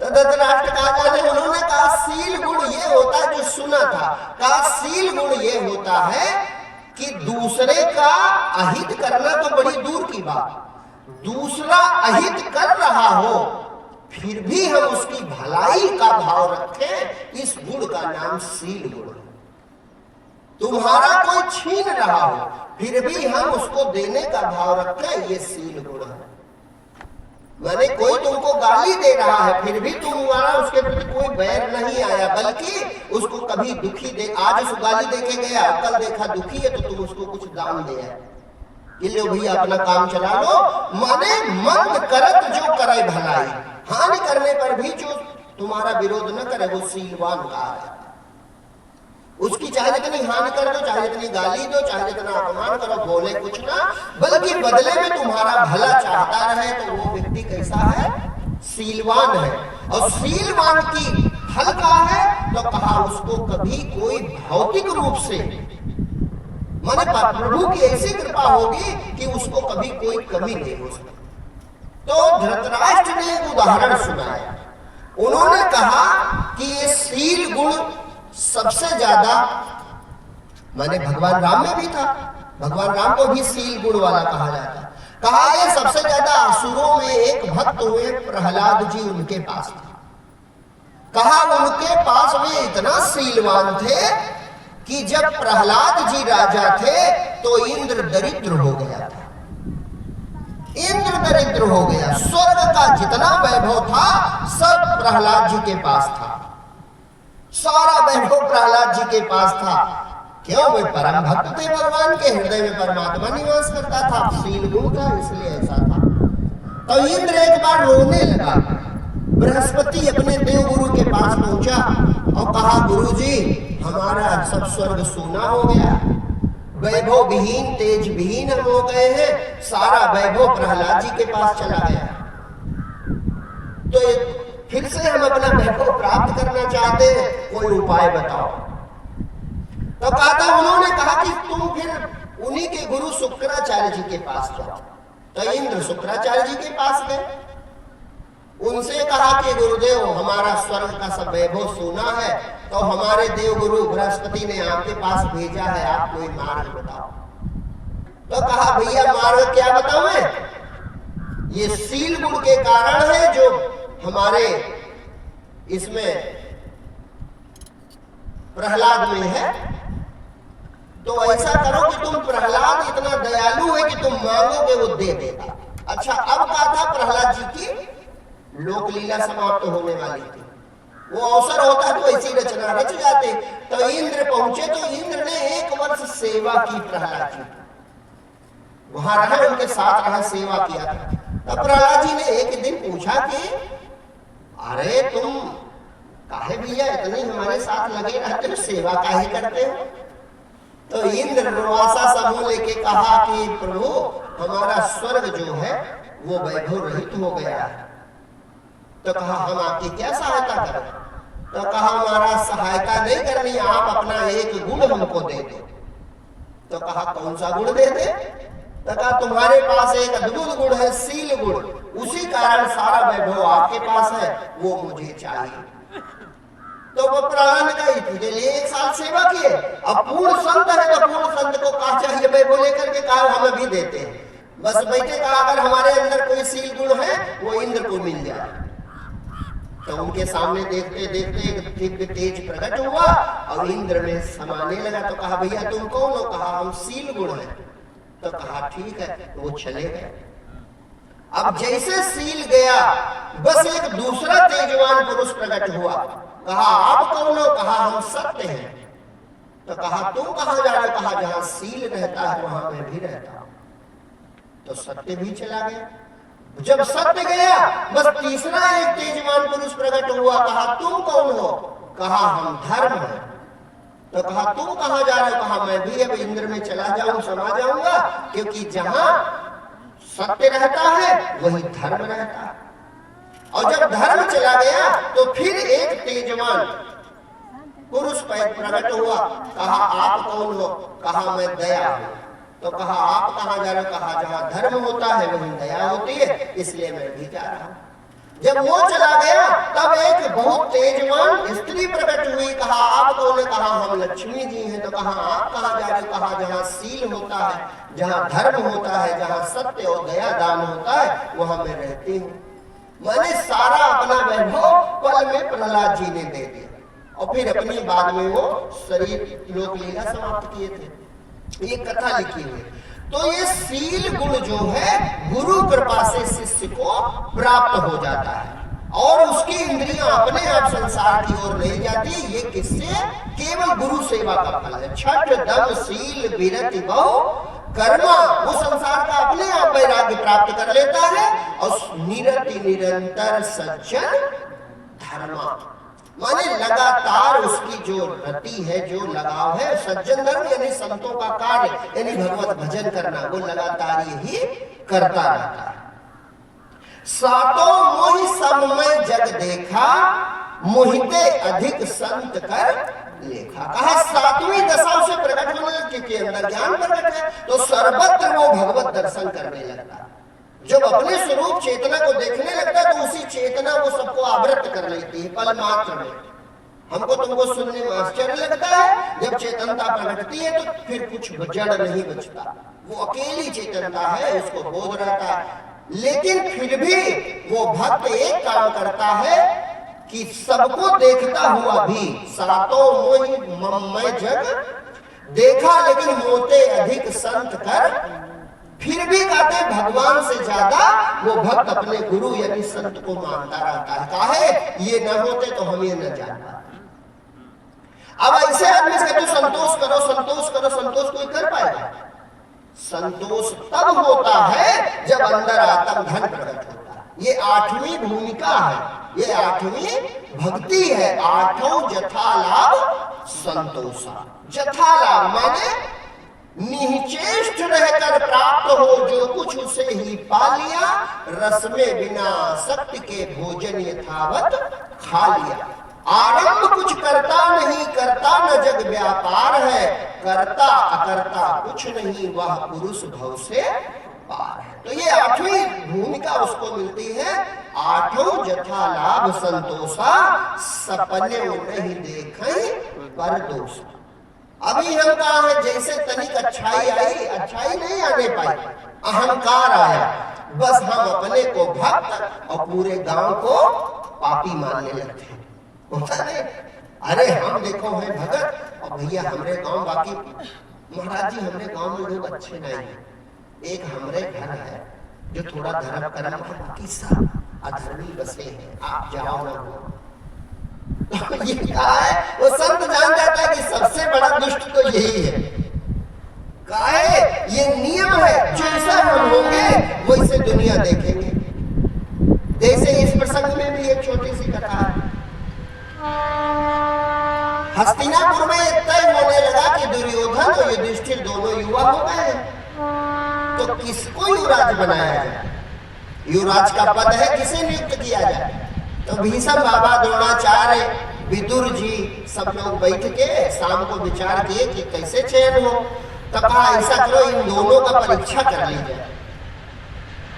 तो धृतराष्ट्र ने उन्होंने कहा शील गुण ये होता है, जो सुना था, कहा शील गुण ये होता है कि दूसरे का अहित करना तो बड़ी दूर की बात, दूसरा अहित कर रहा हो फिर भी हम उसकी भलाई का भाव रखें, इस गुण का नाम शील गुण है। तुम्हारा कोई छीन रहा हो फिर भी हम उसको देने का भाव रखें, ये शील गुण है। माने कोई तुमको गाली दे रहा है फिर भी तुम्हारा उसके प्रति कोई बैर नहीं आया, बल्कि उसको कभी दुखी दे, आज उस गाली दे के गया, कल देखा दुखी है तो तुम उसको कुछ दान दे आए, लो भैया अपना काम चला लो। माने मंद करत जो करे भलाई, हानि करने पर भी जो तुम्हारा विरोध न करे वो शीलवान कहा है। उसकी चाहे जितनी हानि कर दो, चाहे जितनी गाली दो, चाहे जितना अपमान करो, बोले कुछ ना, बल्कि बदले में तुम्हारा भला चाहता रहे, तो वो व्यक्ति कैसा है? शीलवान है। और शीलवान की फल का है तो कहा उसको कभी कोई भौतिक रूप से, माने प्रभु की ऐसी कृपा होगी कि उसको कभी कोई कमी नहीं हो सकती। तो धृतराष्ट्र ने एक उदाहरण सुनाया। उन्होंने कहा कि ये शील गुण सबसे ज्यादा, माने भगवान राम में भी था, भगवान राम को भी शील गुण वाला कहा जाता। कहा ये सबसे ज्यादा असुरों में एक भक्त हुए प्रहलाद जी, उनके पास था। कहा उनके पास वे इतना शीलवान थे कि जब प्रहलाद जी राजा थे तो इंद्र दरिद्र हो गया था। इंद्र दरिद्र हो गया, स्वर्ग का जितना वैभव था सब प्रहलाद जी के पास था, सारा वैभव प्रहलाद जी के पास था। क्यों? वे परम भक्त थे, भगवान के हृदय में परमात्मा निवास करता था, शील गुण था, इसलिए ऐसा था। तो इंद्र एक बार रोने लगा। बृहस्पति अपने देव गुरु के पास पहुंचा और कहा गुरुजी हमारा सब स्वर्ग सूना हो गया, वैभव विहीन, तेज विहीन हम हो गए हैं, सारा वैभव प्रहलाद जी के पास चला गया। तो फिर से हम अपना वैभव प्राप्त करना चाहते हैं, कोई उपाय बताओ। तो कहा उन्होंने कहा कि तुम फिर उन्हीं के गुरु शुक्राचार्य जी के पास जाओ। तो इंद्र शुक्राचार्य जी के पास गए, उनसे कहा कि गुरुदेव हमारा स्वर्ग का सब वैभव सोना है, तो हमारे देव गुरु बृहस्पति ने आपके पास भेजा है, आप कोई मार्ग बताओ। तो कहा भैया मार्ग क्या बताऊं मैं? ये शील गुण के कारण है जो हमारे इसमें प्रहलाद में है। तो ऐसा करो कि तुम, प्रहलाद इतना दयालु है कि तुम मांगोगे वो दे देगा। अच्छा, अब कहा था प्रहलाद जी की लोकलीला समाप्त होने वाली थी, वो अवसर होता तो ऐसी रचना रच जाते। तो इंद्र पहुंचे तो इंद्र ने 1 वर्ष सेवा की प्रहलाद जी, वहां रहे, उनके साथ रहा, सेवा किया था। तब प्रहलाद जी ने एक दिन पूछा कि अरे तुम काहे भैया इतने हमारे साथ लगे रहते हो, सेवा काहे करते हो? तो इंद्र दुर्वासा समूह लेके कहा कि प्रभु हमारा स्वर्ग जो है वो वैभव रहित हो गया है। तो कहा हम आपकी क्या सहायता करें? तो कहा महाराज सहायता नहीं करनी, आप अपना एक गुण हमको दे दे। तो कहा कौन सा गुण दे दे? तो कहा तुम्हारे पास एक अद्भुत गुण है, शील गुण, उसी कारण सारा वैभव आपके पास है, वो मुझे चाहिए। तो वो प्रहलाद ने कहा तुझे लिए 1 साल सेवा किए, अब पूर्ण संत है तो पूर्ण संत को कहा चाहिए वैभव लेकर के, कहा हम अभी देते हैं। बस बैठे कहा अगर हमारे अंदर कोई शील गुण है वो इंद्र को मिल जाए। तो उनके सामने देखते देखते एक दिव्य तेज प्रकट हुआ और इंद्र में समाने लगा। तो कहा भैया तुम कौन हो? कहा हम शील गुण है। तो कहा ठीक है, वो चले गए। अब जैसे शील गया बस एक दूसरा तेजवान पुरुष प्रकट हुआ। कहा आप कौन हो? कहा हम सत्य हैं। तो कहा तुम कहां जा रहे हो? कहा जहां शील रहता है वहां मैं भी रहता हूं। तो सत्य भी चला गया। जब सत्य गया बस तीसरा एक तेजवान पुरुष प्रकट हुआ। कहा तुम कौन हो? कहा हम धर्म हैं। तो कहा तुम कहां जा रहे हो? कहा मैं भी अब इंद्र में चला जाऊं, समा जाऊंगा, क्योंकि जहां सत्य रहता है वही धर्म रहता है। और जब धर्म चला गया तो फिर एक तेजवान पुरुष प्रकट हुआ। कहा आप कौन हो? कहा मैं दया हूं। तो कहा आप कहां जा रहे हो? कहा जहां धर्म होता है वहीं दया होती है, इसलिए मैं भी जा रहा हूं। जब वो चला गया तब एक बहुत तेजवान स्त्री प्रकट हुई। कहा आप कौन है? कहा हम लक्ष्मी जी हैं। तो कहा आप कहां जा रहे हो? कहा जहां शील होता है, जहां धर्म होता है, जहां सत्य और दया दान होता है वहां मैं रहती हूँ। मैंने सारा अपना वैभव पल में प्रहलाद जी ने दे दिया और फिर अपनी बाद में वो शरीर लोक लीला समाप्त किए थे। ये कथा लिखी हुई। तो ये शील गुण जो है गुरु कृपा से शिष्य को प्राप्त हो जाता है और उसकी इंद्रियां अपने आप संसार की ओर नहीं जाती। ये किससे? केवल गुरु सेवा का फल है। छठ दम शील विरति बहु कर्मा, वो संसार का अपने आप वैराग्य प्राप्त कर लेता है और निरति निरंतर सज्जन धर्मा, माने लगातार उसकी जो रति है, जो लगाव है, सज्जन धर्म यानी संतों का कार्य यानी भगवत भजन करना, वो लगातार यही करता रहता है। सातों मोहि सममय जग देखा, मोहिते अधिक संत कर लेखा। कहा सातवीं दशा से प्रकट होने लगी क्योंकि अंदर ज्ञान प्रकट है, तो सर्वत्र वो भगवत दर्शन करने लगता है। जब अपने स्वरूप चेतना को देखने लगता है तो उसी चेतना वो सबको आवृत कर लेती है पल मात्र में। हमको तुमको सुनने में आश्चर्य लगता है, जब चेतनता प्रकटती है तो फिर कुछ जड़ नहीं बचता, वो अकेली चेतनता है, उसको बोध रहता है। लेकिन फिर भी वो भक्त एक काम करता है कि सबको देखता हुआ भी सातों मोहि मममय जग देखा, लेकिन मोते अधिक संत कर, फिर भी कहते भगवान से ज्यादा वो भक्त अपने गुरु यानी संत को मानता रहता है। काहे? ये न होते तो हम ये न जान पाते। अब ऐसे आदमी से कहते संतोष करो, संतोष करो, संतोष कोई कर पाएगा? संतोष तब होता है जब अंदर आत्म धन प्रकट होता है। ये 8वीं भूमिका है, ये 8वीं भक्ति है। 8वां जथा लाभ संतोषा। जथा लाभ माने निश्चेष्ट रहकर प्राप्त हो जो कुछ उसे ही पा लिया, रस में बिना शक्ति के भोजन यथावत खा लिया। आरंभ कुछ करता नहीं, करता न जग व्यापार है, करता अकर्ता कुछ नहीं, वह पुरुष भव से पार है। तो ये 8वीं भूमिका उसको मिलती है। 8वां जथा लाभ संतोषा, सपने नहीं देखे पर दोषा। अभी हम कहा है जैसे तनिक अच्छाई आई, अच्छाई नहीं आने पाई, अहंकार आया, बस हम अपने को भक्त और पूरे गांव को पापी मानने लगते हैं। होता नहीं? अरे हम देखो है भगत और भैया हमरे गांव, बाकी महाराज जी हमरे गांव में लोग अच्छे नहीं है। एक हमरे घर है जो थोड़ा धर्म कर्म है, बाकी सब अधर्मी बसे हैं, आप जाओ ना हो। ये क्या है? वो संत जान जाता है कि सबसे बड़ा दुष्ट तो यही है। काहे? ये नियम है, जैसा हम होंगे वैसे दुनिया देखेंगे। जैसे इस प्रसंग में भी एक छोटी सी कथा है। हस्तिनापुर में तय होने लगा कि दुर्योधन और युधिष्ठिर दोनों युवा हो गए, तो किसको युवराज बनाया जाए? युवराज का पद है, किसे नियुक्त किया जाए? तो भीष्म बाबा, द्रोणाचार्य, विदुर जी सब लोग बैठ के शाम को विचार किए कि कैसे चयन हो। तो कहा ऐसा करो, इन दोनों का परीक्षा कर ली जाए।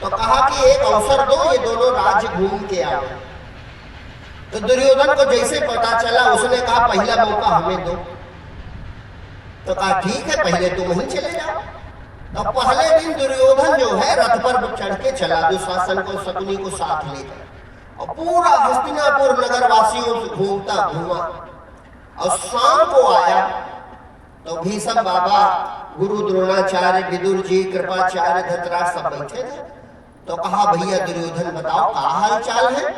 तो कहा कि एक अवसर दो, ये दोनों राज्य घूम के आओ। तो दुर्योधन को जैसे पता चला उसने कहा पहला मौका हमें दो। तो कहा ठीक है, पहले तुम ही चले जाओ। तो पहले दिन दुर्योधन जो है रथ पर चढ़ के चला, दुशासन को शकुनी को साथ लेकर, और पूरा हस्तिनापुर नगर वासियों से घूमता घूमा। और शाम को आया तो भीष्म बाबा, गुरु द्रोणाचार्य, विदुर जी, कृपाचार्य, धृतराष्ट्र सब बैठे थे। तो कहा भैया दुर्योधन बताओ क्या हाल चाल है।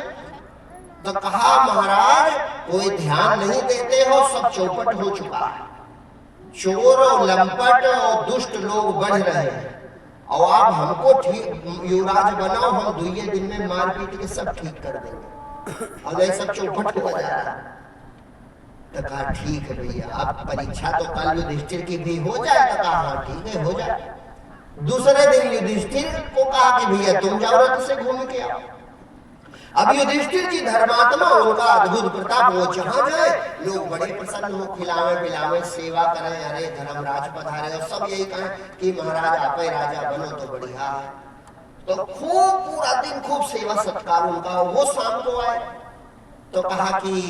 तो कहा महाराज कोई ध्यान नहीं देते हो, सब चौपट हो चुका है, चोर और लंपट और दुष्ट लोग बढ़ रहे हैं, और आप हमको ठीक युवराज बनाओ, हम 2 दिन में मार पीट के सब ठीक कर देंगे, और नहीं सब चौपट हो जा रहा है। तो कहा ठीक है भैया, आप परीक्षा तो कल युधिष्ठिर की भी हो जाए। तो कहा हाँ ठीक है हो जाए। दूसरे दिन युधिष्ठिर को कहा कि भैया तुम जाओ रथ से घूम के आओ। अब युधिष्ठिर जी धर्मात्मा, उनका अद्भुत प्रताप, वो जहां जाए लोग बड़े प्रसन्न हो, खिलावे पिलावे, सेवा करें, अरे धर्मराज पधारे, और सब यही कहें कि महाराज आप राजा बनो तो बढ़िया है। तो खूब पूरा दिन खूब सेवा सत्कार उनका। वो शाम को आए तो कहा कि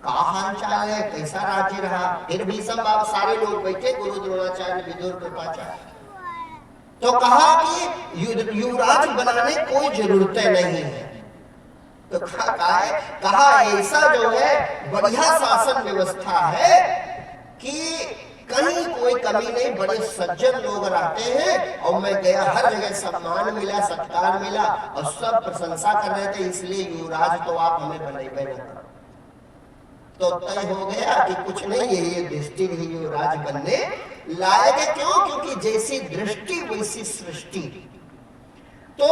का हाल चाल है, कैसा राज्य रहा। फिर भीष्म बाबा सारे लोग बैठे, गुरु द्रोणाचार्य, विदुर, कृपाचार्य। तो कहा कि युवराज बनाने कोई जरूरत नहीं है। तो कहा ऐसा जो है बढ़िया शासन व्यवस्था है कि कहीं कोई कमी नहीं, बड़े सज्जन लोग रहते हैं, और मैं गया हर जगह सम्मान मिला, सत्कार मिला, और सब प्रशंसा कर रहे थे, इसलिए युवराज तो आप हमें बनेबे न करो। तो तय हो गया कि कुछ नहीं, ये दृष्टि ही युवराज बनने लायक है। क्यों? क्योंकि जैसी दृष्टि वैसी सृष्टि। तो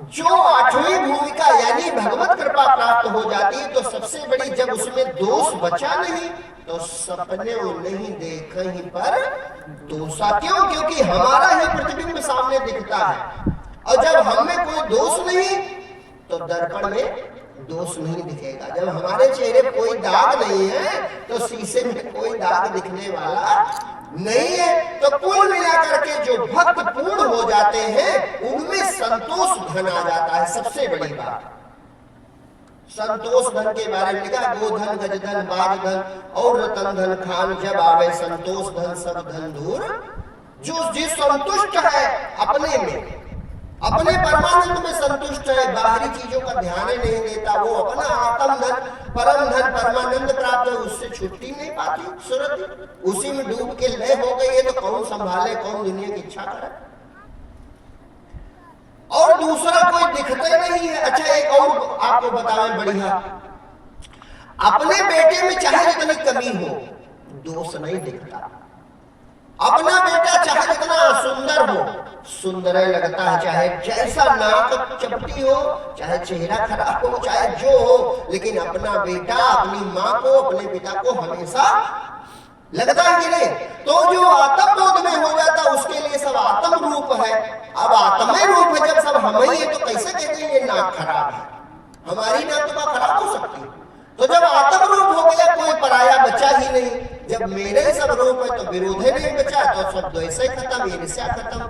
जो 8वीं भूमिका यानी भगवत कृपा प्राप्त हो जाती है, तो सबसे बड़ी, जब उसमें दोष बचा नहीं तो सपने नहीं देखे ही पर दोषा। क्यों? क्योंकि हमारा ही प्रतिबिंब सामने दिखता है, और जब हमें कोई दोष नहीं तो दर्पण में दोष नहीं दिखेगा। जब हमारे चेहरे पर कोई दाग नहीं है तो शीशे में कोई दाग दिखने वाला नहीं है। तो कुल मिलाकर के जो भक्त पूर्ण हो जाते हैं उनमें संतोष धन आ जाता है। सबसे बड़ी बात संतोष धन के बारे में लिखा, गोधन, गजधन, बाजधन और रतन धन खान, जब आवे संतोष धन सब धन दूर। जो जिस संतुष्ट है अपने में, अपने परमानंद में संतुष्ट है, बाहरी चीजों का ध्यान नहीं देता, वो अपना आत्म धन, परम धन, परमानंद प्राप्त है, उससे छुट्टी नहीं पाती सुरत, उसी में डूब के लय हो गई है। तो कौन संभाले, कौन दुनिया की इच्छा करे। और दूसरा कोई दिखता नहीं है। अच्छा एक और आपको बताएं बढ़िया, अपने बेटे में चाहे जितनी कमी हो दोष नहीं दिखता। अपना बेटा चाहे जितना सुंदर हो, सुंदर लगता है, चाहे जैसा नाक चपटी हो, चाहे चेहरा खराब हो, चाहे जो हो, लेकिन अपना बेटा, अपनी माँ को, अपने पिता को हमेशा लगता है कि नहीं। तो जो आत्म बोध में हो जाता उसके लिए सब आत्म रूप है। अब आत्म रूप है, जब सब हम ही है तो कैसे कहते हैं ये नाक खराब है, हमारी नाक तो खराब हो सकती है। तो जब आत्म रूप हो गया कोई पराया बचा ही नहीं। जब मेरे सब रूप है तो विरोधे नहीं बचा, तो सब द्वेष खत्म, ईर्ष्या खत्म,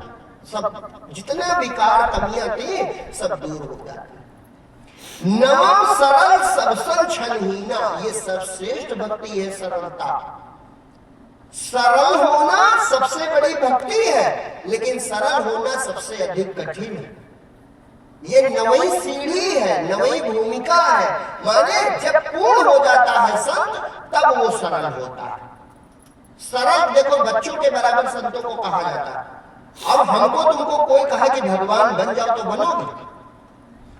सब जितने विकार कमियां थी सब दूर हो जाती। नवम सरल सबसन छलहीना, ये सर्वश्रेष्ठ भक्ति है सरलता। सरल होना सबसे बड़ी भक्ति है, लेकिन सरल होना सबसे अधिक कठिन है। ये नवी सीढ़ी है, नवी भूमिका है। माने जब पूर्ण हो जाता है संत तब वो सरल होता है। सरल देखो बच्चों के बराबर संतों को कहा जाता है। अब हमको तुमको कोई कहा कि भगवान बन जाओ तो बनोगे,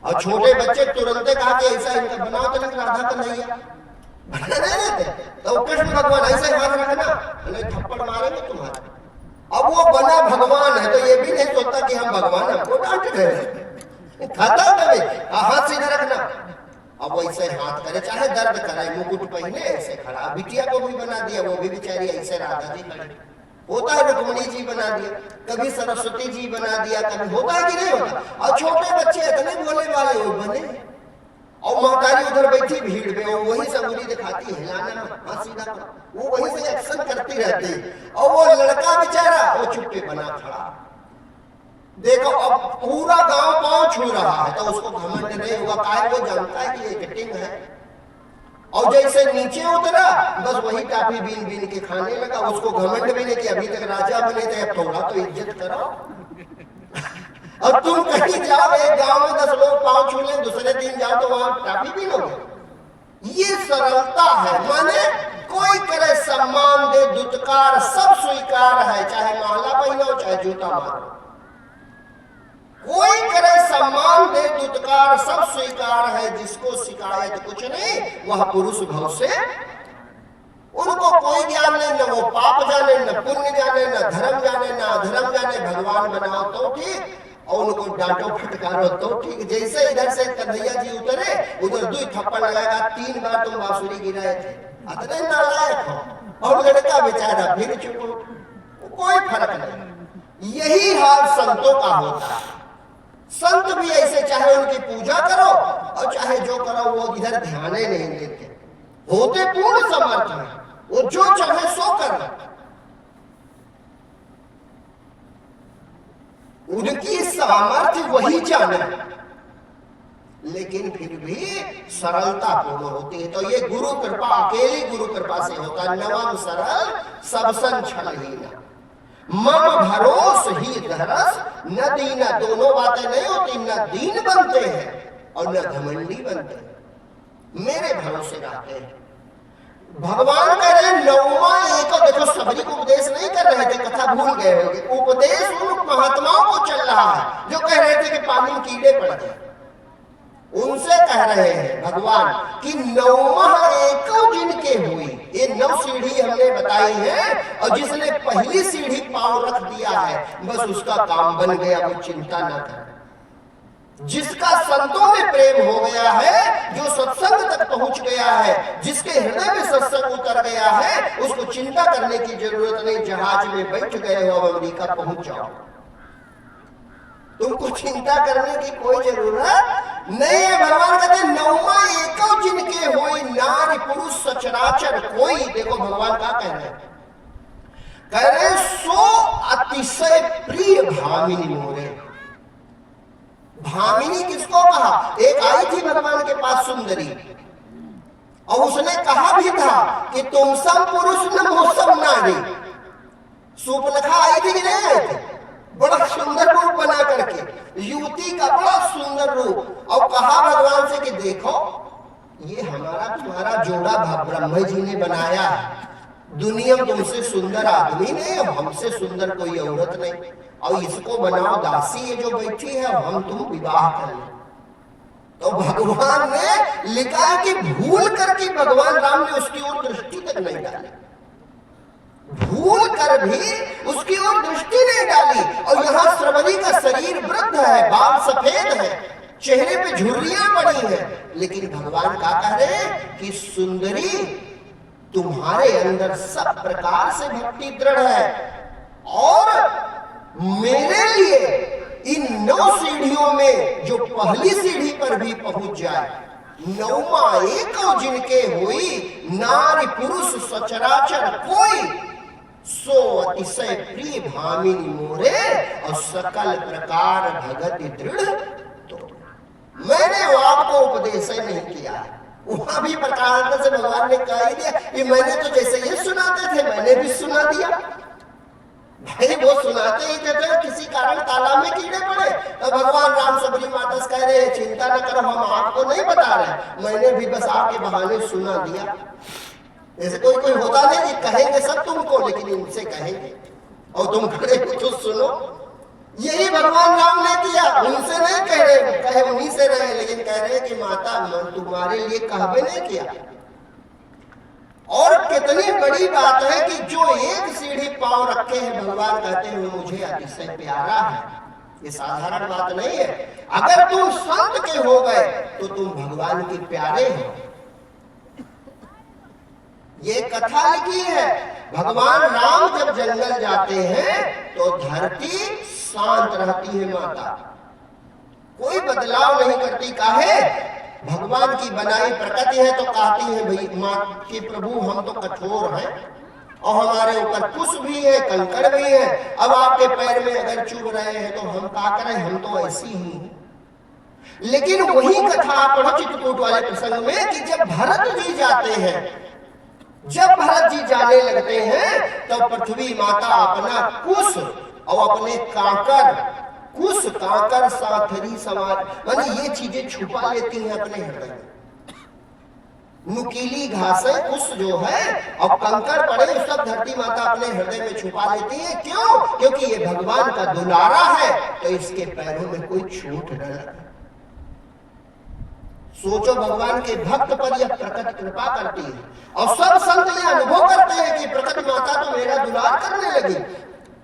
और छोटे बच्चे तुरंत कहा कि ऐसा इनका बनाओ तो नहीं, राधा कन्हैया बना नहीं देते। तो कृष्ण भगवान ऐसे हाथ रखना, थप्पड़ मारेंगे तुम्हारे। अब वो बना भगवान है तो ये भी नहीं सोचता कि हम भगवान, हमको डांट रहे हैं, खाता तभी हाथ सीधा रखना। अब वैसे हाथ करे, चाहे दर्द करे, मुकुट पहने ऐसे खड़ा। बिटिया को भी बना दिया, वो भी बेचारी ऐसे राधा जी खड़ी। होता है रुक्मणी जी बना दिया, कभी सरस्वती जी बना दिया, कभी होता है कि नहीं होता। और छोटे बच्चे इतने बोले वाले वो बने, और महतारी उधर बैठी भीड़ में और वही से उंगली दिखाती है, हिलाना मत, हाँ सीधा करो, वो वही से एक्शन करती रहती है। और वो लड़का बेचारा वो चुप्पे बना खड़ा। देखो अब पूरा गांव पांव छू रहा है तो उसको घमंड नहीं हुआ, काहे वो जानता है कि ये किटिंग है। और जैसे नीचे उतरा बस वही टाफी बीन बीन के खाने लगा। उसको घमंड भी नहीं कि अभी तक राजा बने थे, अब थोड़ा तो इज्जत करो। और तुम कहीं जाओ, एक गांव में 10 लोग पांव छू लें, दूसरे दिन जाओ तो वहां टाफी भी लोगे। ये सरलता है, माने कोई करे सम्मान दे दुत्कार सब स्वीकार है, चाहे माला पहनो चाहे जूता मारो। कोई करे सम्मान दे दुत्कार सब स्वीकार है, जिसको शिकायत कुछ नहीं वह पुरुष भव से। उनको कोई ज्ञान नहीं, न वो पाप जाने, न पुण्य जाने, न धर्म जाने, न अधर्म जाने। भगवान बनाओ तो ठीक और उनको डांटो फटकारो तो ठीक। जैसे इधर से कन्हैया जी उतरे उधर 2 थप्पड़ लगाएगा, 3 बार तुम बांसुरी गिराए थे, अतने नालायक हो। और लड़का बेचारा फिर चुप, कोई फर्क नहीं। यही हाल संतों का होता है। संत भी ऐसे, चाहे उनकी पूजा करो और चाहे जो करो, वो इधर ध्यान नहीं देते, होते पूर्ण समर्थ में, वो जो चाहे सो कर। उनकी सामर्थ्य वही जाने, लेकिन फिर भी सरलता पूर्ण होती है। तो ये गुरु कृपा, अकेली गुरु कृपा से होता। नवम सरल सब सन छलहीना, मम भरोस ही धरस न दीन। दोनों बातें नहीं होती, न दीन बनते हैं और न घमंडी बनते हैं, मेरे भरोसे रहते हैं। भगवान कह रहे हैं नौमा एक, देखो सबरी को उपदेश नहीं कर रहे थे, कथा भूल गए होंगे। उपदेश उन महात्माओं को चल रहा है जो कह रहे थे कि पानी में कीड़े पड़ गए। उनसे कह रहे हैं भगवान कि नौमा एक जिनके हुई, ये 9 सीढ़ी हमने बताई है, और जिसने पहली सीढ़ी पांव रख दिया है बस उसका काम बन गया, वो चिंता न कर। जिसका संतों में प्रेम हो गया है, जो सत्संग तक पहुंच गया है, जिसके हृदय में सत्संग उतर गया है, उसको चिंता करने की जरूरत नहीं। जहाज में बैठ गए हो, अमेरिका पहुंच जाओ, तुमको चिंता करने की कोई जरूरत नहीं है। भगवान कहते हैं नौमा एको जिनके होई, नारी पुरुष सचराचर कोई। देखो भगवान क्या कह रहे हैं, कह रहे सो अतिशय प्रिय भामिनी मोरे। भामिनी किसको कहा? एक आई थी भगवान के पास सुंदरी, और उसने कहा भी था कि तुम सब पुरुष न हो सब नारी। सूपनखा आई थी कि नहीं आई थी? बड़ा सुंदर रूप बना करके, युवती का बड़ा सुंदर रूप। और कहा भगवान से कि देखो ये हमारा तुम्हारा जोड़ा ब्रह्मा जी ने बनाया है, दुनिया में तुमसे सुंदर आदमी नहीं, हमसे सुंदर कोई औरत नहीं, और इसको बनाओ दासी, ये जो बैठी है हम तुम विवाह कर ले। तो भगवान ने लिखा कि भूल करके भगवान राम ने उसकी ओर दृष्टि तक नहीं डाली, भूल कर भी उसकी ओर दृष्टि नहीं डाली। और यहाँ श्रवणी का शरीर वृद्ध है, बाल सफेद है, चेहरे पे झुर्रियां पड़ी हैं, लेकिन भगवान क्या कह रहे हैं कि सुंदरी तुम्हारे अंदर सब प्रकार से भक्ति दृढ़ है, और मेरे लिए इन 9 सीढ़ियों में जो पहली सीढ़ी पर भी पहुंच जाए, नौमा एक जिनके हुई, नारी पुरुष सचराचर कोई, सो अतिशय प्रिय भामिनी मोरे, और सकल प्रकार भगत दृढ़। तो मैंने वो आपको उपदेश नहीं किया, वहां भी प्रकार से भगवान ने कह दिया कि मैंने तो जैसे ये सुनाते थे मैंने भी सुना दिया। भाई वो सुनाते ही थे तो किसी कारण तालाब में कीड़े पड़े, तो भगवान राम सबरी माता से कह रहे हैं चिंता न करो, हम आपको नहीं बता रहे, मैंने भी बस आपके बहाने सुना दिया। जैसे कोई कोई होता नहीं कि कहेंगे सब तुमको, लेकिन इनसे कहेंगे और तुम खड़े तो सुनो। यही भगवान राम ने किया, उनसे नहीं कह रहे, कहे उन्हीं से रहे, लेकिन कह रहे कि माता मैं तुम्हारे लिए कहबे नहीं किया। और कितनी बड़ी बात है कि जो एक सीढ़ी पांव रखे हैं, भगवान कहते हैं मुझे अतिशय प्यारा है। ये साधारण बात नहीं है। अगर तुम संत के हो गए तो तुम भगवान के प्यारे हो। ये कथा लिखी है, भगवान राम जब जंगल जाते हैं तो धरती शांत रहती है माता, कोई बदलाव नहीं करती। काहे? भगवान की बनाई प्रकृति है तो कहती है भाई माँ के प्रभु हम तो कठोर हैं और हमारे ऊपर कुश भी है, कंकड़ भी है, अब आपके पैर में अगर चुभ रहे हैं तो हम क्या करें, हम तो ऐसी ही हैं। लेकिन वही कथा पढ़ो चित्रकूट वाले प्रसंग में कि जब भरत जी जाते हैं, जब भरत जी जाने लगते हैं तब पृथ्वी माता अपना कुश और अपने कांकर, कुश कांकर साथरी समाज माने ये चीजें छुपा लेती हैं अपने हृदय में। नुकीली घासें कुश जो है और कंकर पड़े सब धरती माता अपने हृदय में छुपा लेती है। क्यों? क्योंकि ये भगवान का दुलारा है तो इसके पैरों में कोई चोट न लगे। सोचो भगवान के भक्त पर यह प्रकट कृपा करती है और सब संत ये अनुभव करते हैं कि प्रकट माता तो मेरा दुलार करने लगी।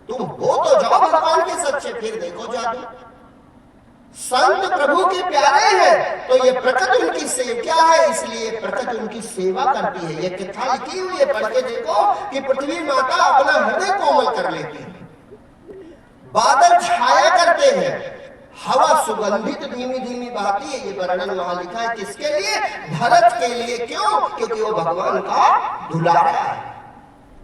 तुम हो तो जाओ भगवान के सच्चे, फिर देखो जादू। संत प्रभु के प्यारे हैं तो ये प्रकट उनकी सेविका है, इसलिए प्रकट उनकी सेवा करती है। ये कथा लिखी हुई है, पढ़ के देखो कि पृथ्वी माता अपना हृदय कोमल कर लेती है, बादल छाया करते हैं, हवा सुगंधित धीमी धीमी बहती है। ये वर्णन वहां लिखा है किसके लिए? भरत के लिए। क्यों? क्योंकि वो भगवान का दुलारा है,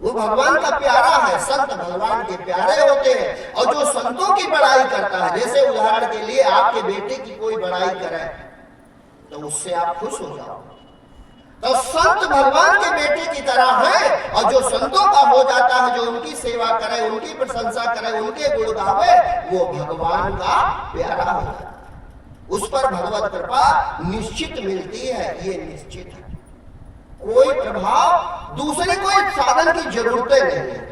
वो भगवान का प्यारा है। संत भगवान के प्यारे होते हैं और जो संतों की बड़ाई करता है, जैसे उदाहरण के लिए आपके बेटे की कोई बड़ाई करे तो उससे आप खुश हो जाओ, तो संत भगवान के बेटे की तरह है। और जो संतों का हो जाता है, जो उनकी सेवा करे, उनकी प्रशंसा करे, उनके गुण गावे, वो भगवान का प्यारा होता है। उस पर भगवत कृपा निश्चित मिलती है, ये निश्चित है। कोई प्रभाव, दूसरे कोई साधन की जरूरतें नहीं है।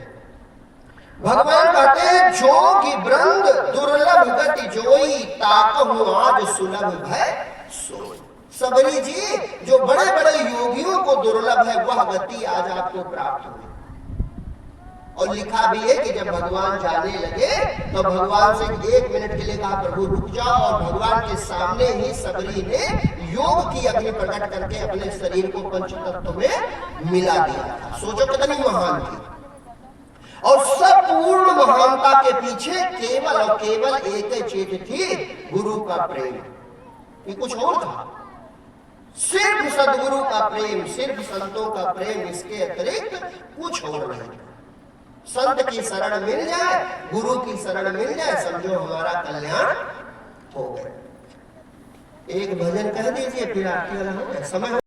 भगवान कहते हैं जोगी वृंद दुर्लभ गति जोई, ताकहु आज सुलभ भय सोई। सबरी जी, जो बड़े बड़े योगियों को दुर्लभ है वह गति आज आपको प्राप्त हुई। और लिखा भी है कि जब भगवान जाने लगे तो भगवान से 1 मिनट के लिए कहा प्रभु रुक जाओ, और भगवान के सामने ही सबरी ने योग की अग्नि प्रकट करके अपने शरीर को पंचतत्व में मिला दिया था। सोचो कितनी महान थी। और सब पूर्ण महानता के पीछे केवल और केवल एक ही चीज थी, गुरु का प्रेम। ये कुछ और था, सिर्फ सदगुरु का प्रेम, सिर्फ संतों का प्रेम, इसके अतिरिक्त कुछ और नहीं। संत की शरण मिल जाए, गुरु की शरण मिल जाए, समझो हमारा कल्याण हो गया। एक भजन कह दीजिए फिर आरती वाला हो गया समय।